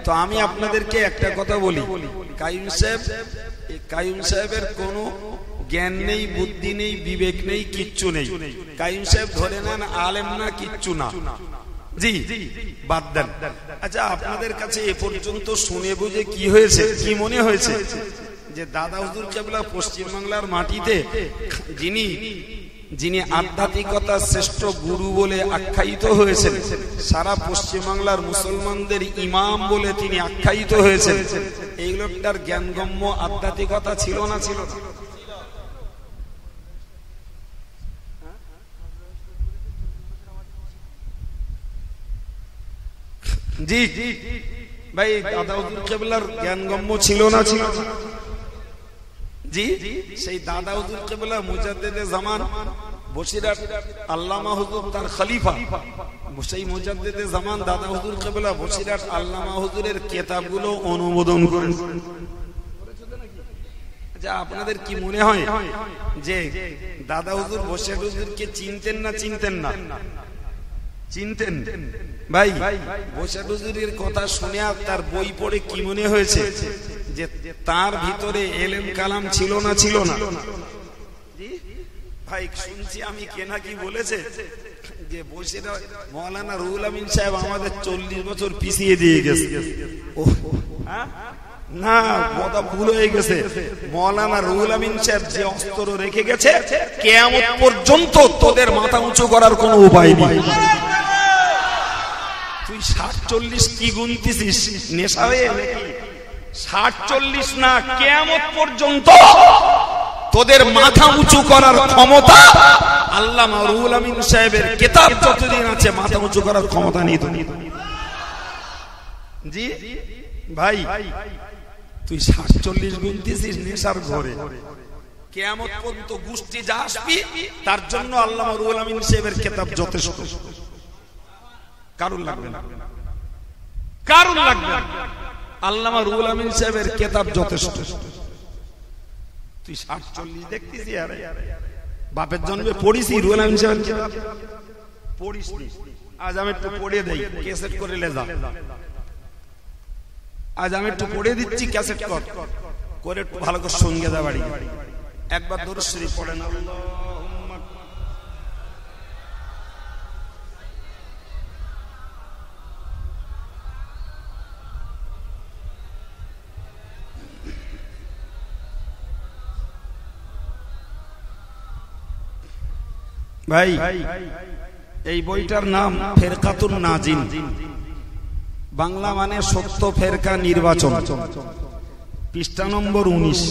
তো আমি আপনাদেরকে একটা কথা বলি, কাইম সাহেবের কোনো জ্ঞান নেই, বুদ্ধি নেই, বিবেক নেই, কিচ্ছু নেই। কাইম সাহেব ধরে নেন আলেম না, কিচ্ছু না। জি বাদ দেন। আচ্ছা আপনাদের কাছে এ পর্যন্ত শুনে বুঝে কি হয়েছে, কি মনে হয়েছে যে দাদা হুজুর কেবলা পশ্চিমবাংলার মাটিতে যিনি আধ্যাত্মিকতার শ্রেষ্ঠ গুরু বলে আখ্যায়িত হয়েছেন, সারা পশ্চিমবাংলার মুসলমানদের ইমাম বলে তিনি আখ্যায়িত হয়েছেন, এই লোকটার জ্ঞানগম্য আধ্যাত্মিকতা ছিল না? ছিল। জি ভাই দাদা হুজুর কেবলার জ্ঞানগম্য ছিল না? ছিল। জি সেই দাদা হুজুর কেবলা মুজাদ্দিদে জামান বসিরহাট আল্লামা হুজুর তার খলিফা সেই মুজাদ্দিদে জামান দাদা হুজুর কেবলা বসিরহাট আল্লামা হুজুরের কিতাবগুলো অনুমোদন করেন। আচ্ছা, আপনাদের কি মনে হয় যে দাদা হুজুর বসিরহাট হুজুরকে চিনতেন না চিনতেন না? চিনতেন ভাই। বসিরহাট হুজুরের কথা শুনে আর তার বই পড়ে কি মনে হয়েছে যে তার ভিতরে এলেম কালাম ছিল না ছিল না? ভাই শুনছি আমি কেনা কি বলেছে যে বসিরহাট মৌলানা রুহুল আমিন সাহেব আমাদের 40 বছর পিছিয়ে দিয়ে গেছে। না, কথা ভুল হয়ে গেছে। মৌলানা রুহুল আমিন সাহেব যে অস্ত্র রেখে গেছে, কিয়ামত পর্যন্ত তোদের মাথা উঁচু করার কোনো উপায় নেই। তুই 60-40 কি গুনতিছিস? নেশা হয়ে নাকি? 60-40 না, কিয়ামত পর্যন্ত তোদের মাথা উঁচু করার ক্ষমতা আল্লামা রুহুল আমিন সাহেবের কিতাব যতদিন আছে মাথা উঁচু করার ক্ষমতা নেই। জি ভাই, তুই 60-40 গুনতিছিস নেশার ঘরে। কিয়ামত পর্যন্ত গোষ্ঠী যা আসবি তার জন্য আল্লামা রুহুল আমিন সাহেবের কিতাব যথেষ্ট। কারণ লাগবে না, কারণ লাগবে না। আল্লামা রুহুল আমিন সাহেবের কিতাব যথেষ্ট। তুই 60-40 দেখতেছিস? আরে বাপের জন্মে পড়িসি রুহুল আমিন সাহেবের কিতাব? পড়িসনি। আজ আমি একটু পড়ে দেই, ক্যাসেট করে লে যা। আজ আমি একটু পড়ে দিচ্ছি, ক্যাসেট কর করে একটু ভালো করে সঙ্গে যা বাড়ি। একবার দরুদ শরীফ পড়ে না। ভাই, এই বইটার নাম ফেরকাতুন নাজিন, বাংলা মানে সত্য ফেরকা নির্বাচন। পৃষ্ঠা নম্বর 19।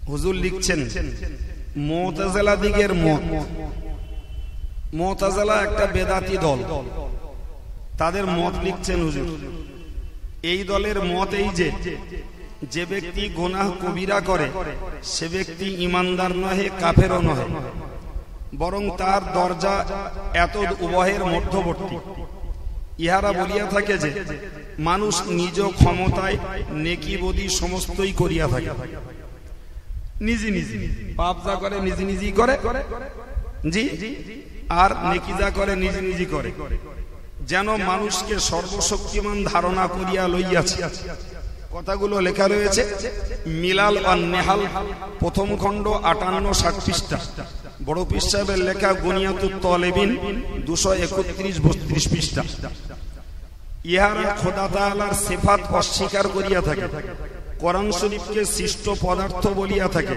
হুজুর লিখছেন মুতাজিলা দিগের মত। মুতাজিলা একটা বেদাতি দল, তাদের মত লিখছেন হুজুর। এই দলের মত এই যে ব্যক্তি গুনাহ কবিরা করে সে ব্যক্তি ইমানদার নহে, কাফেরও নহে, বরং তার দরজা এত উভয়ের মধ্যবর্তী। ইহারা বলিয়া থাকে যে মানুষ নিজ ক্ষমতায় নেকি বদি সমস্তই করিয়া থাকে। নিজে নিজে পাপ যা করে নিজে নিজেই করে, জি, আর নেকি যা করে নিজে নিজে করে, যেন মানুষকে সর্বশক্তিমান ধারণা করিয়া লইয়াছে। কথাগুলো লেখা রয়েছে মিলাল আর নেহাল, প্রথম খণ্ড 58-60 পৃষ্ঠা। বড় পীর সাহেবের লেখা গুনিয়াতুত তালেবিন 231-32 পৃষ্ঠা। ইহারা খোদা তাআলার সিফাত অস্বীকার করিয়া থাকে, কোরআন শরীফকে সৃষ্ট পদার্থ বলিয়া থাকে,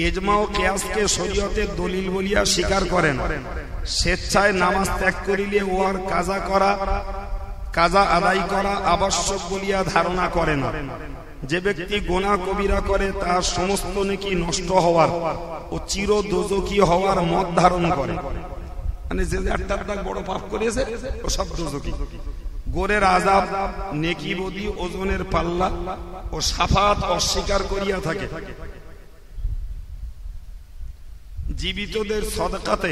ইজমা ও কিয়াসকে শরীয়তের দলিল বলিয়া স্বীকার করে না। স্বেচ্ছায় নামাজ ত্যাগ করিলে ওয়ার কাজা আদায় করা আবশ্যক বলিয়া ধারণা করে না। যে ব্যক্তি গুনাহ কবিরা করে তার সমস্ত নেকি নষ্ট হওয়ার ও চির দোজখী হওয়ার মত ধারণ করে। মানে যে একটা বড় পাপ করেছে ও সব দোজখী। গোরের আযাব, নেকি বদি, ওজনের পাল্লা ও শাফাত অস্বীকার করিয়া থাকে। জীবিতদের সদকাতে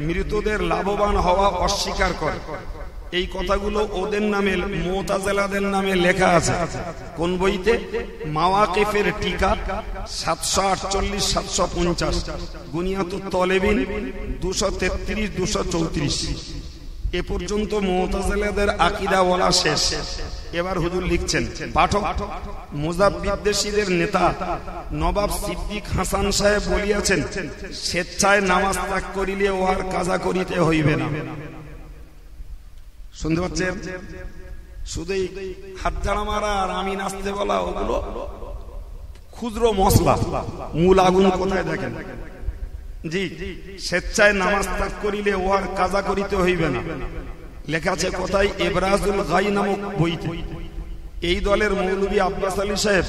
মৃতদের লাভবান হওয়া অস্বীকার করে। এই কথাগুলো ওদের নামে, মুতাজিলাদের নামে লেখা আছে। কোন বইতে? মাওয়াকিফের টিকা 748-750, গুনিয়াতুত তালেবিন 233-234। এ পর্যন্ত মুতাজিলাদের আকীদা বলা শেষ। এবার হুজুর লিখছেন, পাঠক, মুজাব্বিদ্দেশীদের নেতা নবাব সিদ্দিক হাসান সাহেব বলিয়াছেন, স্বেচ্ছায় নামাজ ত্যাগ করিলে ওয়ার কাজা করিতে হইবে না। শুনতে পাচ্ছেন? শুধুই হাত ঝাড়া মারা আর আমি নাচতে বলা, ওগুলো ক্ষুদ্র মশলা, মূল আগুন কোথায় দেখেন? জি, স্বেচ্ছায় নামাজ ত্যাগ করিলে ওয়ার কাজা করিতে হইবে না লেখা আছে কোথায়? ইবরাজুল গাই নামক বইতে। এই দলের মৌলভী আব্বাস আলী সাহেব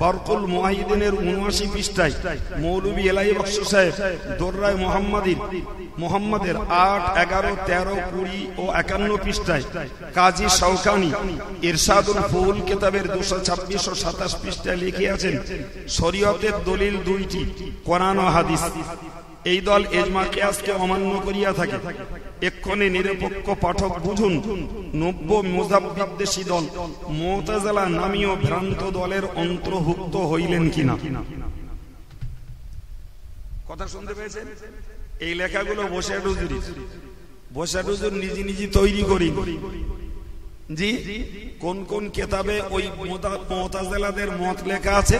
বরকুল মুআহিদিনের 79 পৃষ্ঠায়, মৌলভী এলাই বক্স সাহেব দোররায় মুহাম্মাদের 8, 11, 13, 20 ও 51 পৃষ্ঠায়, কাজী শওকানি ইরশাদুল ফুল কিতাবের 226 ও 27 পৃষ্ঠায় লিখিয়াছেন, শরীয়তের দলিল দুইটি, কোরআন ও হাদিস। এই দল ইজমা কিয়াসকে অমান্য করিয়া থাকে। এক্ষণে নিরপেক্ষ পাঠক বুঝুন, নব্য মুযাব বিদ্বেষী দল মুতাজিলা নামীয় ভ্রান্ত দলের অন্তর্ভুক্ত হইলেন কিনা। কথা শুনতে পেয়েছেন? এই লেখাগুলো বসে নিজে নিজে তৈরি করি। জি, কোন কোন কেতাবে ওই মুতাজিলাদের মত লেখা আছে,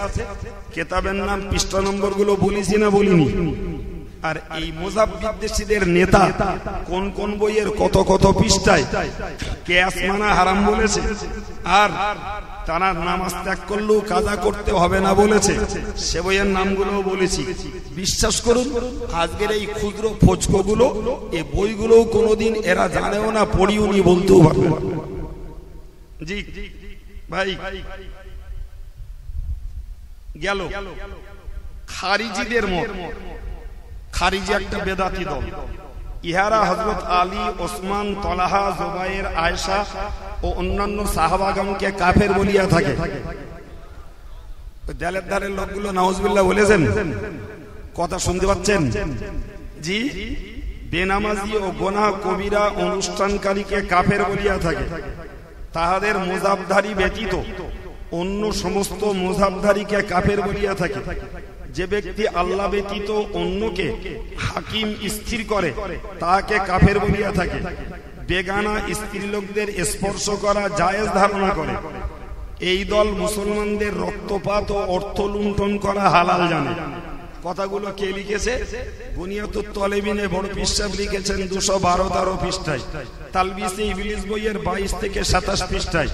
কেতাবের নাম পৃষ্ঠা নম্বর গুলো বলিছি না বলিনি? আর এই মুযাব বিদ্বেষীদের নেতা কোন কোন বইয়ের কত কত পৃষ্ঠায় কিয়াস মানা হারাম বলেছে, আর তারা নামাজ ত্যাগ করলেও কাজা করতে হবে না বলেছে, সে বইয়ের নামগুলোও বলেছি। বিশ্বাস করুন, আজকের এই ক্ষুদ্র ফোচকো গুলো, এই বইগুলোও কোনোদিন এরা জানেও না, পড়িও নি, বলতেও পারবে না। জি ভাই, গেল খারিজিদের মত। খারিজি একটা বেদাতি দল। ইহারা হযরত আলী, ওসমান, তলহা, জুবায়ের, আয়েশা ও অন্যান্য সাহাবাগণকে কাফের বলিয়া থাকে। দেলের ধারের লোকগুলো নাউজুবিল্লাহ বলেছেন। কথা শুনতে পাচ্ছেন? জি, বেনামাজি ও গুনাহ কবিরা অনুষ্ঠানকারীকে কাফের বলিয়া থাকে। তাহাদের মুযাবধারী ব্যতীত অন্য সমস্ত মুযাবধারীকে কাফের বলিয়া থাকে। যে ব্যক্তি আল্লাহ ব্যতীত অন্যকে হাকিম স্থির করে তাকে কাফের বলিয়া থাকে। বেগানা স্ত্রীলোকদের স্পর্শ করা জায়েজ ধারণা করে। এই দল মুসলমানদের রক্তপাত ও অর্থ লুণ্ঠন করা হালাল জানে। কথাগুলো কে লিখেছে? বুনিয়াতুত তালেবিনে বড় পীর সাহেব লিখেছেন 212 পৃষ্ঠায়। তালবিসে ইবলিস বইয়ের 22 থেকে 27 পৃষ্ঠায়।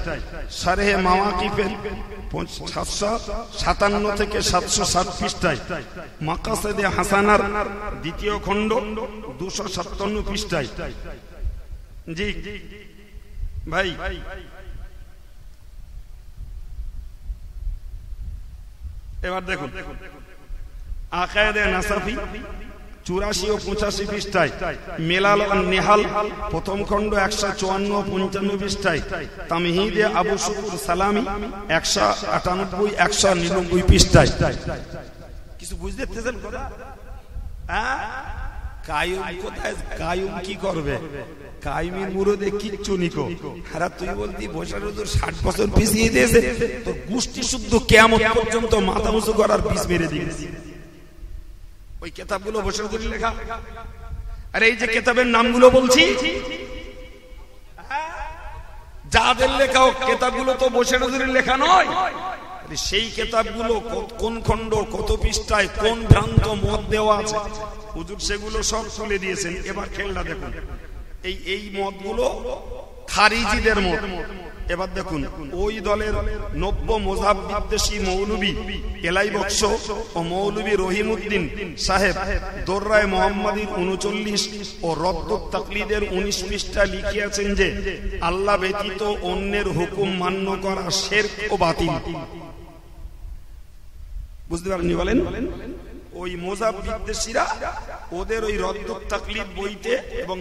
শারহে মাওয়াকিফের 757 থেকে 760 পৃষ্ঠায়। মাকাসিদে হাসানার দ্বিতীয় খণ্ড 257 পৃষ্ঠায়। জি ভাই, এবার দেখুন আকায়েদে নাসাফি 84 ও 85 পৃষ্ঠায়। মেলাল ও নেহাল প্রথম খণ্ড 154 ও 55 পৃষ্ঠায়। তামহিদে আবু শুকুর সালামি 198 199 পৃষ্ঠায়। কিছু বুঝতে পেরেছেন কথা? কায়ুম কোথায়? কায়ুম কি করবে? কায়ুমের মুরদে কিচ্ছু নিকো। আর তুই বলতি বসার হুজুর 60 বছর পিছিয়ে দিয়েছে, তোর গোষ্ঠী শুদ্ধ কিয়ামত পর্যন্ত মাথা উঁচু করার পিছ মেরে দিয়েছে। ওই কিতাবগুলো বসে করে লেখা। আর এই যে কিতাবের নামগুলো বলছি, যাদের লেখা কিতাবগুলো তো বসে নজরের লেখা নয়। সেই কিতাবগুলো কোন খণ্ড, কত পৃষ্ঠায়, কোন ভ্রান্ত মত দেওয়া আছে, হুজুর সেগুলো সব তুলে দিয়েছেন। এবার খেলটা দেখুন, এই মতগুলো খারিজিদের মত। এবার দেখুন, ওই দলের নব্য মুযাব বিদ্বেষী মৌলবী এলাই বক্স ও মৌলবী রহিমউদ্দিন সাহেব দোররায়ে মুহাম্মাদীর 39 ও রদ্দুত তাকলিদের 19 পৃষ্ঠা লিখিয়াছেন যে আল্লাহ ব্যতীত অন্যের হুকুম মান্য করা শিরক ও বাতিল। বুঝতে পারেননি? বলেন। ওই মুযাব বিদ্বেষীরা ওদের ওই রদ্দুত তাকলিদ বইতে এবং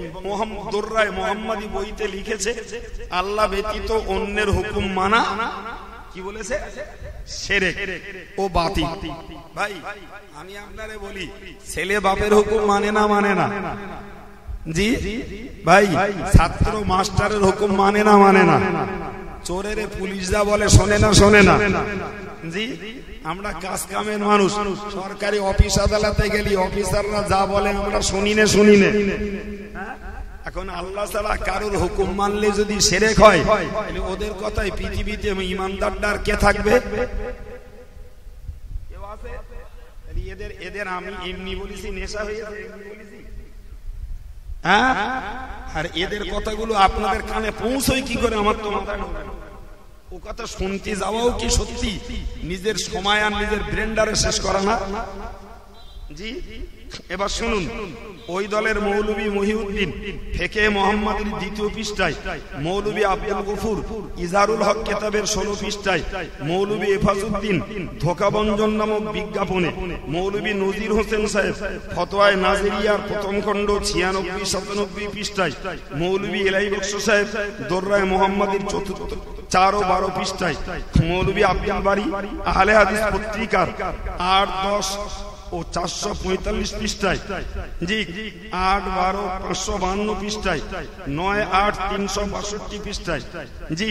দোররায়ে মুহাম্মাদী বইতে লিখেছে আল্লাহ ব্যতীত অন্যের হুকুম মানা কি বলেছে? শিরক ও বাতিল। ভাই আমি আপনারে বলি, ছেলে বাপের হুকুম মানে না? মানে না? জি ভাই, ছাত্র মাস্টারের হুকুম মানে না? মানে না? চোরের পুলিশ যা বলে শোনে না? শোনে না? জি, আমরা কাজ কামের মানুষ, সরকারি অফিস আদালতে গেলি অফিসাররা যা বলে আমরা শুনি না? শুনি না? এখন আল্লাহ ছাড়া কারোর হুকুম মানলে যদি শিরক হয়, তাহলে ওদের কথায় পৃথিবীতে ইমানদার কে থাকবে? এদের আমি এমনি বলেছি নেশা হয়ে যাবে, হ্যাঁ? আর এদের কথাগুলো আপনাদের কানে পৌঁছয় কি করে? আমার তো মাথায় ঢোকে না। ও কথা শুনতে যাওয়াও কি সত্যি নিজের সময় আর নিজের ব্রেন্ডারে শেষ করা না? জি, এবার শুনুন, ওই দলের মৌলবী মহিউদ্দিন ফিকহে মুহাম্মাদীর 2 পৃষ্ঠায়, মৌলবী আব্দুল গফুর ইজহারুল হক কিতাবের 16 পৃষ্ঠায়, মৌলবী ইফাজউদ্দিন ধোকাবঞ্জন নামক বিজ্ঞাপনে, মৌলবী নজির হোসেন সাহেব ফতোয়ায়ে নাজিরিয়ার প্রথম খণ্ড 96-97 পৃষ্ঠায়, মৌলবী এলাই বক্স সাহেব দোররায়ে মুহাম্মাদীর 4 ও 12 পৃষ্ঠায়, মৌলবী আব্দুল বারী আহলে হাদিস পত্রিকার 8, 10 ও 445 পৃষ্ঠায়, জি 8, 12, 552 পৃষ্ঠায়, 9, 8, 362 পৃষ্ঠায়, জি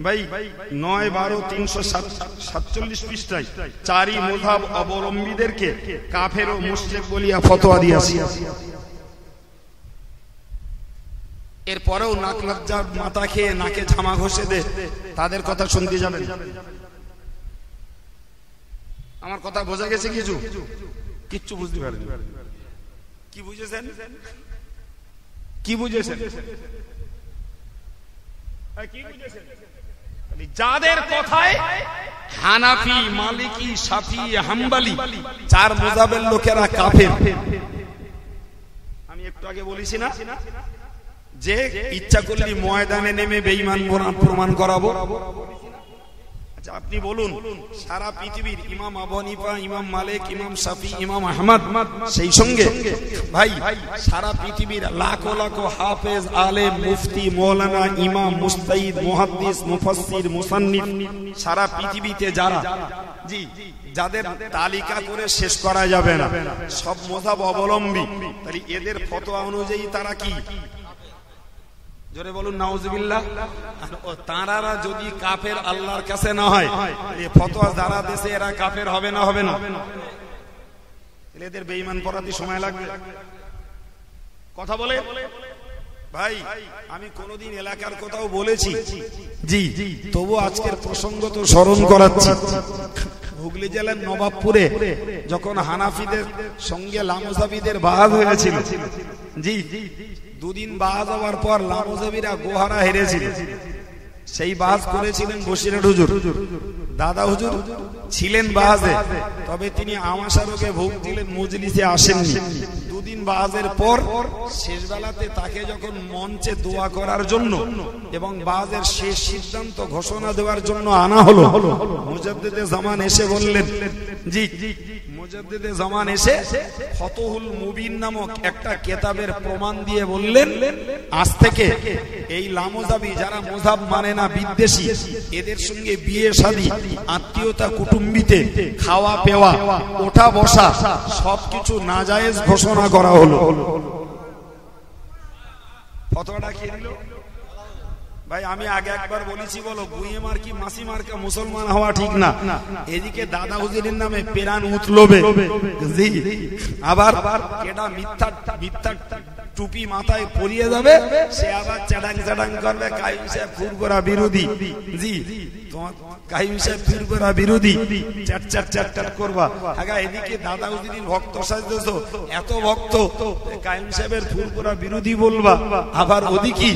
ভাই 9, 12, 347 পৃষ্ঠায় চারি মুযহাব অবলম্বীদেরকে কাফের ও মুশরিক বলিয়া ফতোয়া দিয়েছে। এরপরেও নাক লজ্জার মাথা খেয়ে নাকে ঝামা ঘষে দে তাদের কথা শুনতে যাবেন। আমার কথা বোঝা গেছে? কিচ্ছু বুঝতে পারেন? কি বুঝেছেন? কি বুঝেছেন? যাদের কথায় হানাফি, মালিকি, শাফি, হাম্বলি চার মুযহাবের লোকেরা কাফের। আমি একটু আগে বলেছি না যে ইচ্ছা করলে ময়দানে নেমে বেঈমান প্রমাণ করাবো। আচ্ছা আপনি বলুন, সারা পৃথিবীর ইমাম আবু হানিফা, ইমাম মালিক, ইমাম শাফি, ইমাম আহমদ, সেই সঙ্গে ভাই সারা পৃথিবীর লাখো লাখো হাফেজ, আলেম, মুফতি, মাওলানা, ইমাম, মুস্তাহিদ, মুহাদ্দিস, মুফাসসির, মুসান্নিফ সারা পৃথিবীতে যারা, জি যাদের তালিকা করে শেষ করা যাবে না, সব মুযহাব অবলম্বী, তাহলে এদের ফতোয়া অনুযায়ী তারা কি? জোরে বলুন নাউজুবিল্লাহ। তারা যদি কাফের আল্লাহর কাছে না হয়, এই ফতোয়া যারা দেশে এরা কাফের হবে না? হবে না? এদের বেঈমান পড়াতে সময় লাগবে। কথা বলে ভাই আমি কোনদিন এলাকার কথাও বলেছি, জি তবু আজকের প্রসঙ্গ তো স্মরণ করাচ্ছি। হুগলি জেলার নবাবপুরে যখন হানাফিদের সঙ্গে লামুজাবিদের বাহাজ হয়েছিল, জি দুদিন বাহাজ হওয়ার পর লামুজাবিরা গোহারা হেরেছিল। সেই বাহাজ করেছিলেন বসিরহাট হুজুর, দাদা হুজুর ছিলেন বাহাজে, তবে তিনি আমাশা রোগে ভুগছিলেন, মজলিসে আসেননি। দুদিন বাহাজের পর শেষ বেলাতে তাকে যখন মঞ্চে দোয়া করার জন্য এবং বাহাজের শেষ সিদ্ধান্ত ঘোষণা দেওয়ার জন্য আনা হলো, মুজাদ্দিদে জামান এসে বললেন, জি মুজাদ্দিদে জামান এসে ফতহুল মুবিন নামক একটা কিতাবের প্রমাণ দিয়ে বললেন, আজ থেকে এই লামুজাবি যারা মুযহাব মানে না, বিদ্বেষী, এদের সঙ্গে বিয়ে শাদী, আত্মীয়তা, কুটুম্বিতে খাওয়া পেওয়া, ওঠা বসা সবকিছু নাজায়েজ ঘোষণা করা হলো। ফতোয়াটা কে দিল? ভাই আমি আগে একবার বলেছি, বলো গুয়ে মার কি মাসি মার্কা মুসলমান হওয়া ঠিক না। এদিকে দাদা হুজুরের নামে পেরান উতলবে, জি আবার কেডা মিথ্যা মিথ্যা টুপি মাথায় পরিয়ে যাবে, সে আবার চাডাং চাডাং করবে কাইম সাহেব ফুরফুরা বিরোধী, জি তোমার কাইম সাহেব ফুরফুরা বিরোধী, চাট চাট চাট চাট করবা। আগা এদিকে দাদা হুজুরের ভক্ত সাজতেছো, এত ভক্ত কাইম সাহেবের ফুরফুরা বিরোধী বলবা, আবার ওদিকে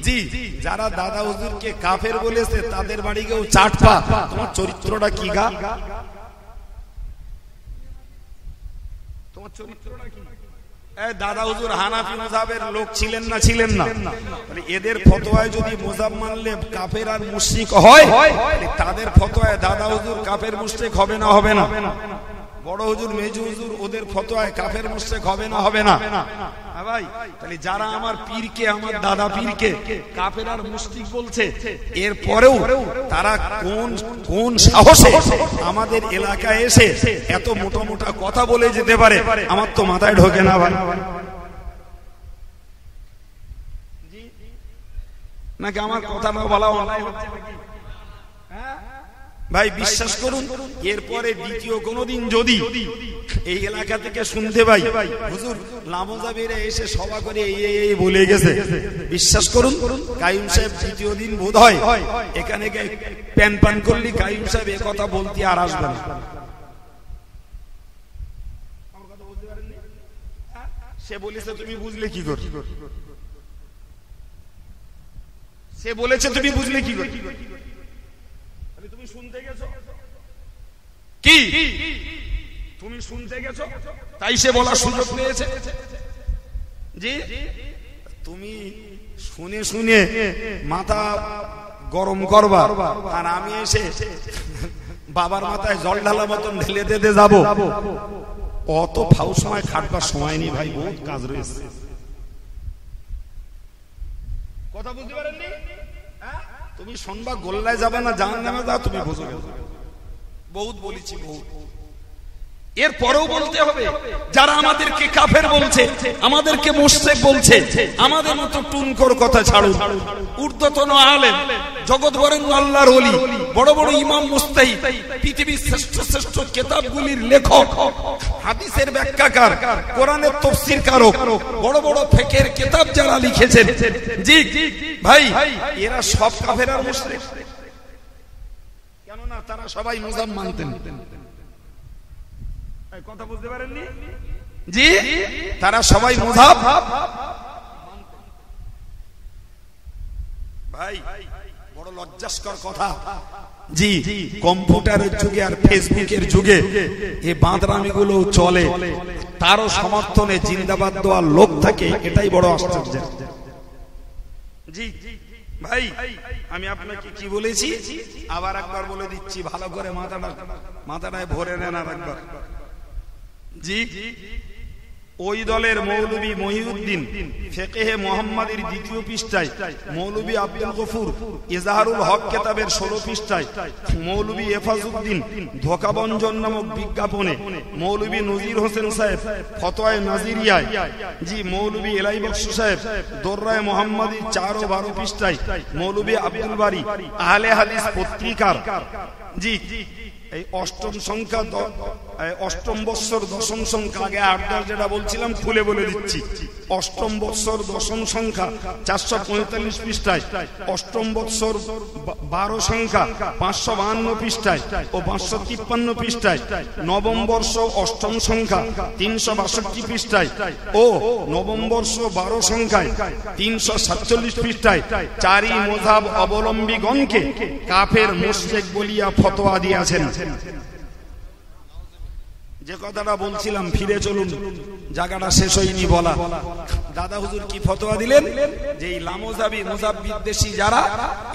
জি যারা দাদা হুজুরকে কাফের বলেছে তাদের বাড়ি গিয়েও চাটপা। তোমার চরিত্রটা কি গা? তোমার চরিত্রটা কি? দাদা হুজুর হানাফি মুযহাবের লোক ছিলেন না? ছিলেন না? এদের ফতোয়ায় যদি মুযহাব মানলে কাফের আর মুশরিক হয়, তাদের ফতোয়ায় দাদা হুজুর কাফের মুশরিক হবে না? হবে না? বড় হুজুর, মেজু হুজুর, ওদের ফতোয়ায় কাফের মুশরিক হবে না? হবে না? ভাই তাহলে যারা আমার পীরকে, আমার দাদা পীরকে কাফের আর মুশরিক বলছে, এরপরেও তারা কোন সাহসে আমাদের এলাকায় এসে এত মোটা মোটা কথা বলে যেতে পারে, আমার তো মাথায় ঢোকে না ভাই। নাকি আমার কথা না বলা অন্যায় হচ্ছে নাকি? ভাই বিশ্বাস করুন, এরপরে দ্বিতীয় কোনদিন যদি এই এলাকা থেকে শুনতে পাই হুজুর লামুজাবিরা এসে সভা করে এই বলে গেছে, বিশ্বাস করুন কাইম সাহেব দ্বিতীয় দিন বোধ হয় এখানে প্যান পান করলি কাইম সাহেব এ কথা বলতে আর আসবে না। সে বলেছে তুমি বুঝলে কি করে? সে বলেছে তুমি বুঝলে কি করে? তুমি শুনতে গেছো কি? তুমি শুনতে গেছো তাই সে বলার সুযোগ পেয়েছে। জি তুমি শুনে শুনে মাথা গরম করবা, আর আমি এসে বাবার মাথায় জল ঢালা মতন ঢেলে দিতে যাবো, অত ফাউ সময় খাটবার সময় নেই ভাই, বহুত কাজ রয়েছে। কথা বুঝতে পারেননি? তুমি শুনবা গোল্লায় যাবে না জাহান্নামে যাও, তুমি বুঝো। বহুত বলেছি, বহুত এরপরেও বলতে হবে যারা আমাদেরকে কাফের বলছে, আমাদেরকে মুশরিক বলছে, আমাদের মতো টুনকর কথা ছাড়ুন। ঊর্ধ্বতন আলেম, জগৎ বরেণ্য আল্লাহর ওলি, বড় বড় ইমাম মুজতাহিদ, পৃথিবীর শ্রেষ্ঠ শ্রেষ্ঠ কিতাবগুলির লেখক, হাদিসের ব্যাখ্যাকার, কোরআনের তাফসীর কারক, বড় বড় ফিকহের কিতাব যারা লিখেছেন, জি ভাই, এরা সব কাফের আর মুশরিক। কেননা তারা সবাই মুজাব মানতেন। কথা বুঝতে পারেননি? জি, তারা সবাই মুজাব। ভাই বড় লজ্জাস্কর কথা, জি, কম্পিউটারের যুগে আর ফেসবুকের যুগে এই বাঁদরামিগুলো চলে, তারও সমর্থনে জিন্দাবাদ দেওয়ার লোক থাকে, এটাই বড় আশ্চর্য। জি ভাই, আমি আপনাকে কি বলেছি আবার একবার বলে দিচ্ছি, ভালো করে মাথাটায় ভরে নেন আর একবার। জি, ওই দলের মৌলভী মহিউদ্দিন ফিকহে মুহাম্মাদির দ্বিতীয় পৃষ্ঠায়, মৌলভী আব্দুল গফুর ইজহারুল হক কিতাবের 16 পৃষ্ঠায়, মৌলভী এফাজউদ্দিন ধোঁকাবঞ্জন নামক বিজ্ঞাপনে, মৌলভী নজির হোসেন সাহেব ফতোয়ায়ে নাজিরিয়ায়, জি, মৌলভী এলাই বক্স সাহেব দোররায়ে মুহাম্মাদির 4 ও 12 পৃষ্ঠায়, মৌলভী আব্দুল বারী আহলে হাদিস পত্রিকার, জি, এই অষ্টম সংখ্যা, অষ্টম বৎসর দশম সংখ্যা, আগে 8-10 যেটা বলছিলাম খুলে বলে দিচ্ছি, অষ্টম বৎসর দশম সংখ্যা 445 পৃষ্ঠায়, অষ্টম বৎসর 12 সংখ্যা 552 পৃষ্ঠায় ও 553 পৃষ্ঠায়, নবম বর্ষ অষ্টম সংখ্যা 362 পৃষ্ঠায় ও নবম বর্ষ 12 সংখ্যায় 347 পৃষ্ঠায় চারি মযহাব অবলম্বীগণকে কাফের মুশরিক বলিয়া ফতোয়া দিয়েছেন। যে কথাটা বলছিলাম, ফিরে চলুন, জায়গাটা শেষ হয়নি বলা। দাদা হুজুর কি ফতোয়া দিলেন? যে এই লামোজাবি মুজাব বিদ্বেষী যারা,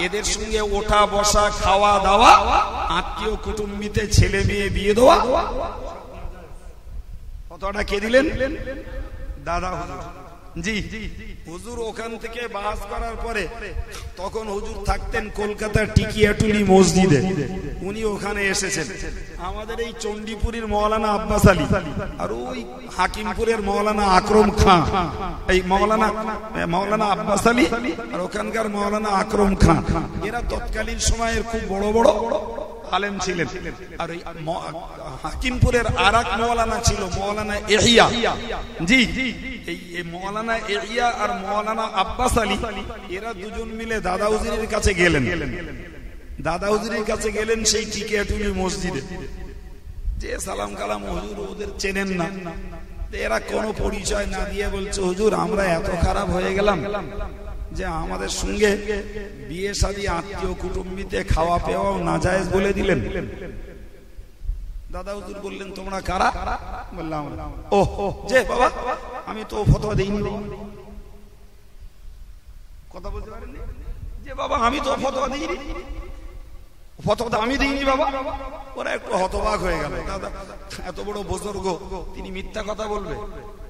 এদের সঙ্গে ওঠা বসা, খাওয়া দাওয়া, আত্মীয় কুটুম্বিতে ছেলে মেয়ে বিয়ে দেওয়া, ফতোয়াটা কে দিলেন? দাদা হুজুর। জি, হুজুর ওখান থেকে বাস করার পরে, তখন হুজুর থাকতেন কলকাতার টিকিয়াটুলি মসজিদে, উনি ওখানে এসেছেন। আমাদের এই চণ্ডীপুরের মৌলানা আব্বাস আলী আর ওই হাকিমপুরের মৌলানা আকরম খান, এই মৌলানা আব্বাস আলী আর ওখানকার মৌলানা আকরম খান, এরা তৎকালীন সময়ের খুব বড় বড় আলেম ছিলেন। আর ওই হাকিমপুরের আরেক মৌলানা ছিল মৌলানা ইহিয়া, জি, এই মৌলানা ইহিয়া আর মৌলানা আব্বাস আলী, এরা দুজন মিলে দাদা হুজুরের কাছে গেলেন। দাদা হুজুরের কাছে গেলেন সেই টিকিয়াটুলি মসজিদে, যে সালাম কালাম, হুজুর ওদের চেনেন না। এরা কোনো পরিচয় না দিয়ে বলছে, হুজুর আমরা এত খারাপ হয়ে গেলাম যে আমাদের সঙ্গে বিয়ে শাদী, আত্মীয় কুটুম্বিতে খাওয়া পেওয়াও নাজায়েজ বলে দিলেন। দাদা হুজুর বললেন, তোমরা কারা? বললাম, ও যে বাবা, আমি তো ফতোয়া দেইনি। কথা বলতে পারেননি? যে বাবা, আমি তো ফতোয়া দিইনি, ফতোয়া আমি দিইনি বাবা। ওরা একটু হতবাক হয়ে গেল, দাদা এত বড় বুজুর্গ, তিনি মিথ্যা কথা বলবে?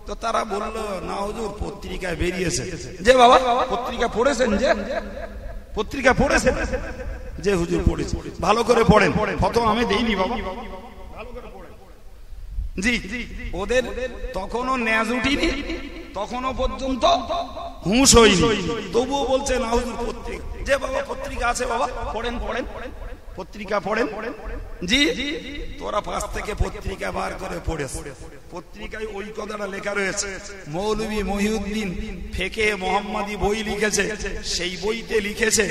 তো তারা বলল, না হুজুর পত্রিকায় বেরিয়েছে। যে বাবা, পত্রিকা পড়েছেন? যে পত্রিকা পড়েছেন? যে হুজুর পড়েছে। ভালো করে পড়েন, ফতোয়া আমি দেইনি বাবা, ভালো করে পড়েন। জি, ওদের তখনও ন্যাজ উঠিনি, তখনও পর্যন্ত হুঁশ হয়নি, তবুও বলছে না হুজুর পত্রিকা। যে বাবা পত্রিকা আছে বাবা, পড়েন পড়েন, পত্রিকা পড়েন। জি, তোরা পাশ থেকে পত্রিকা বার করে পড়েছ, পত্রিকায় ওই কথাটা লেখা রয়েছে। মৌলভী মহিউদ্দিন ফিকহে মুহাম্মাদি বই লিখেছে, সেই বইতে লিখেছে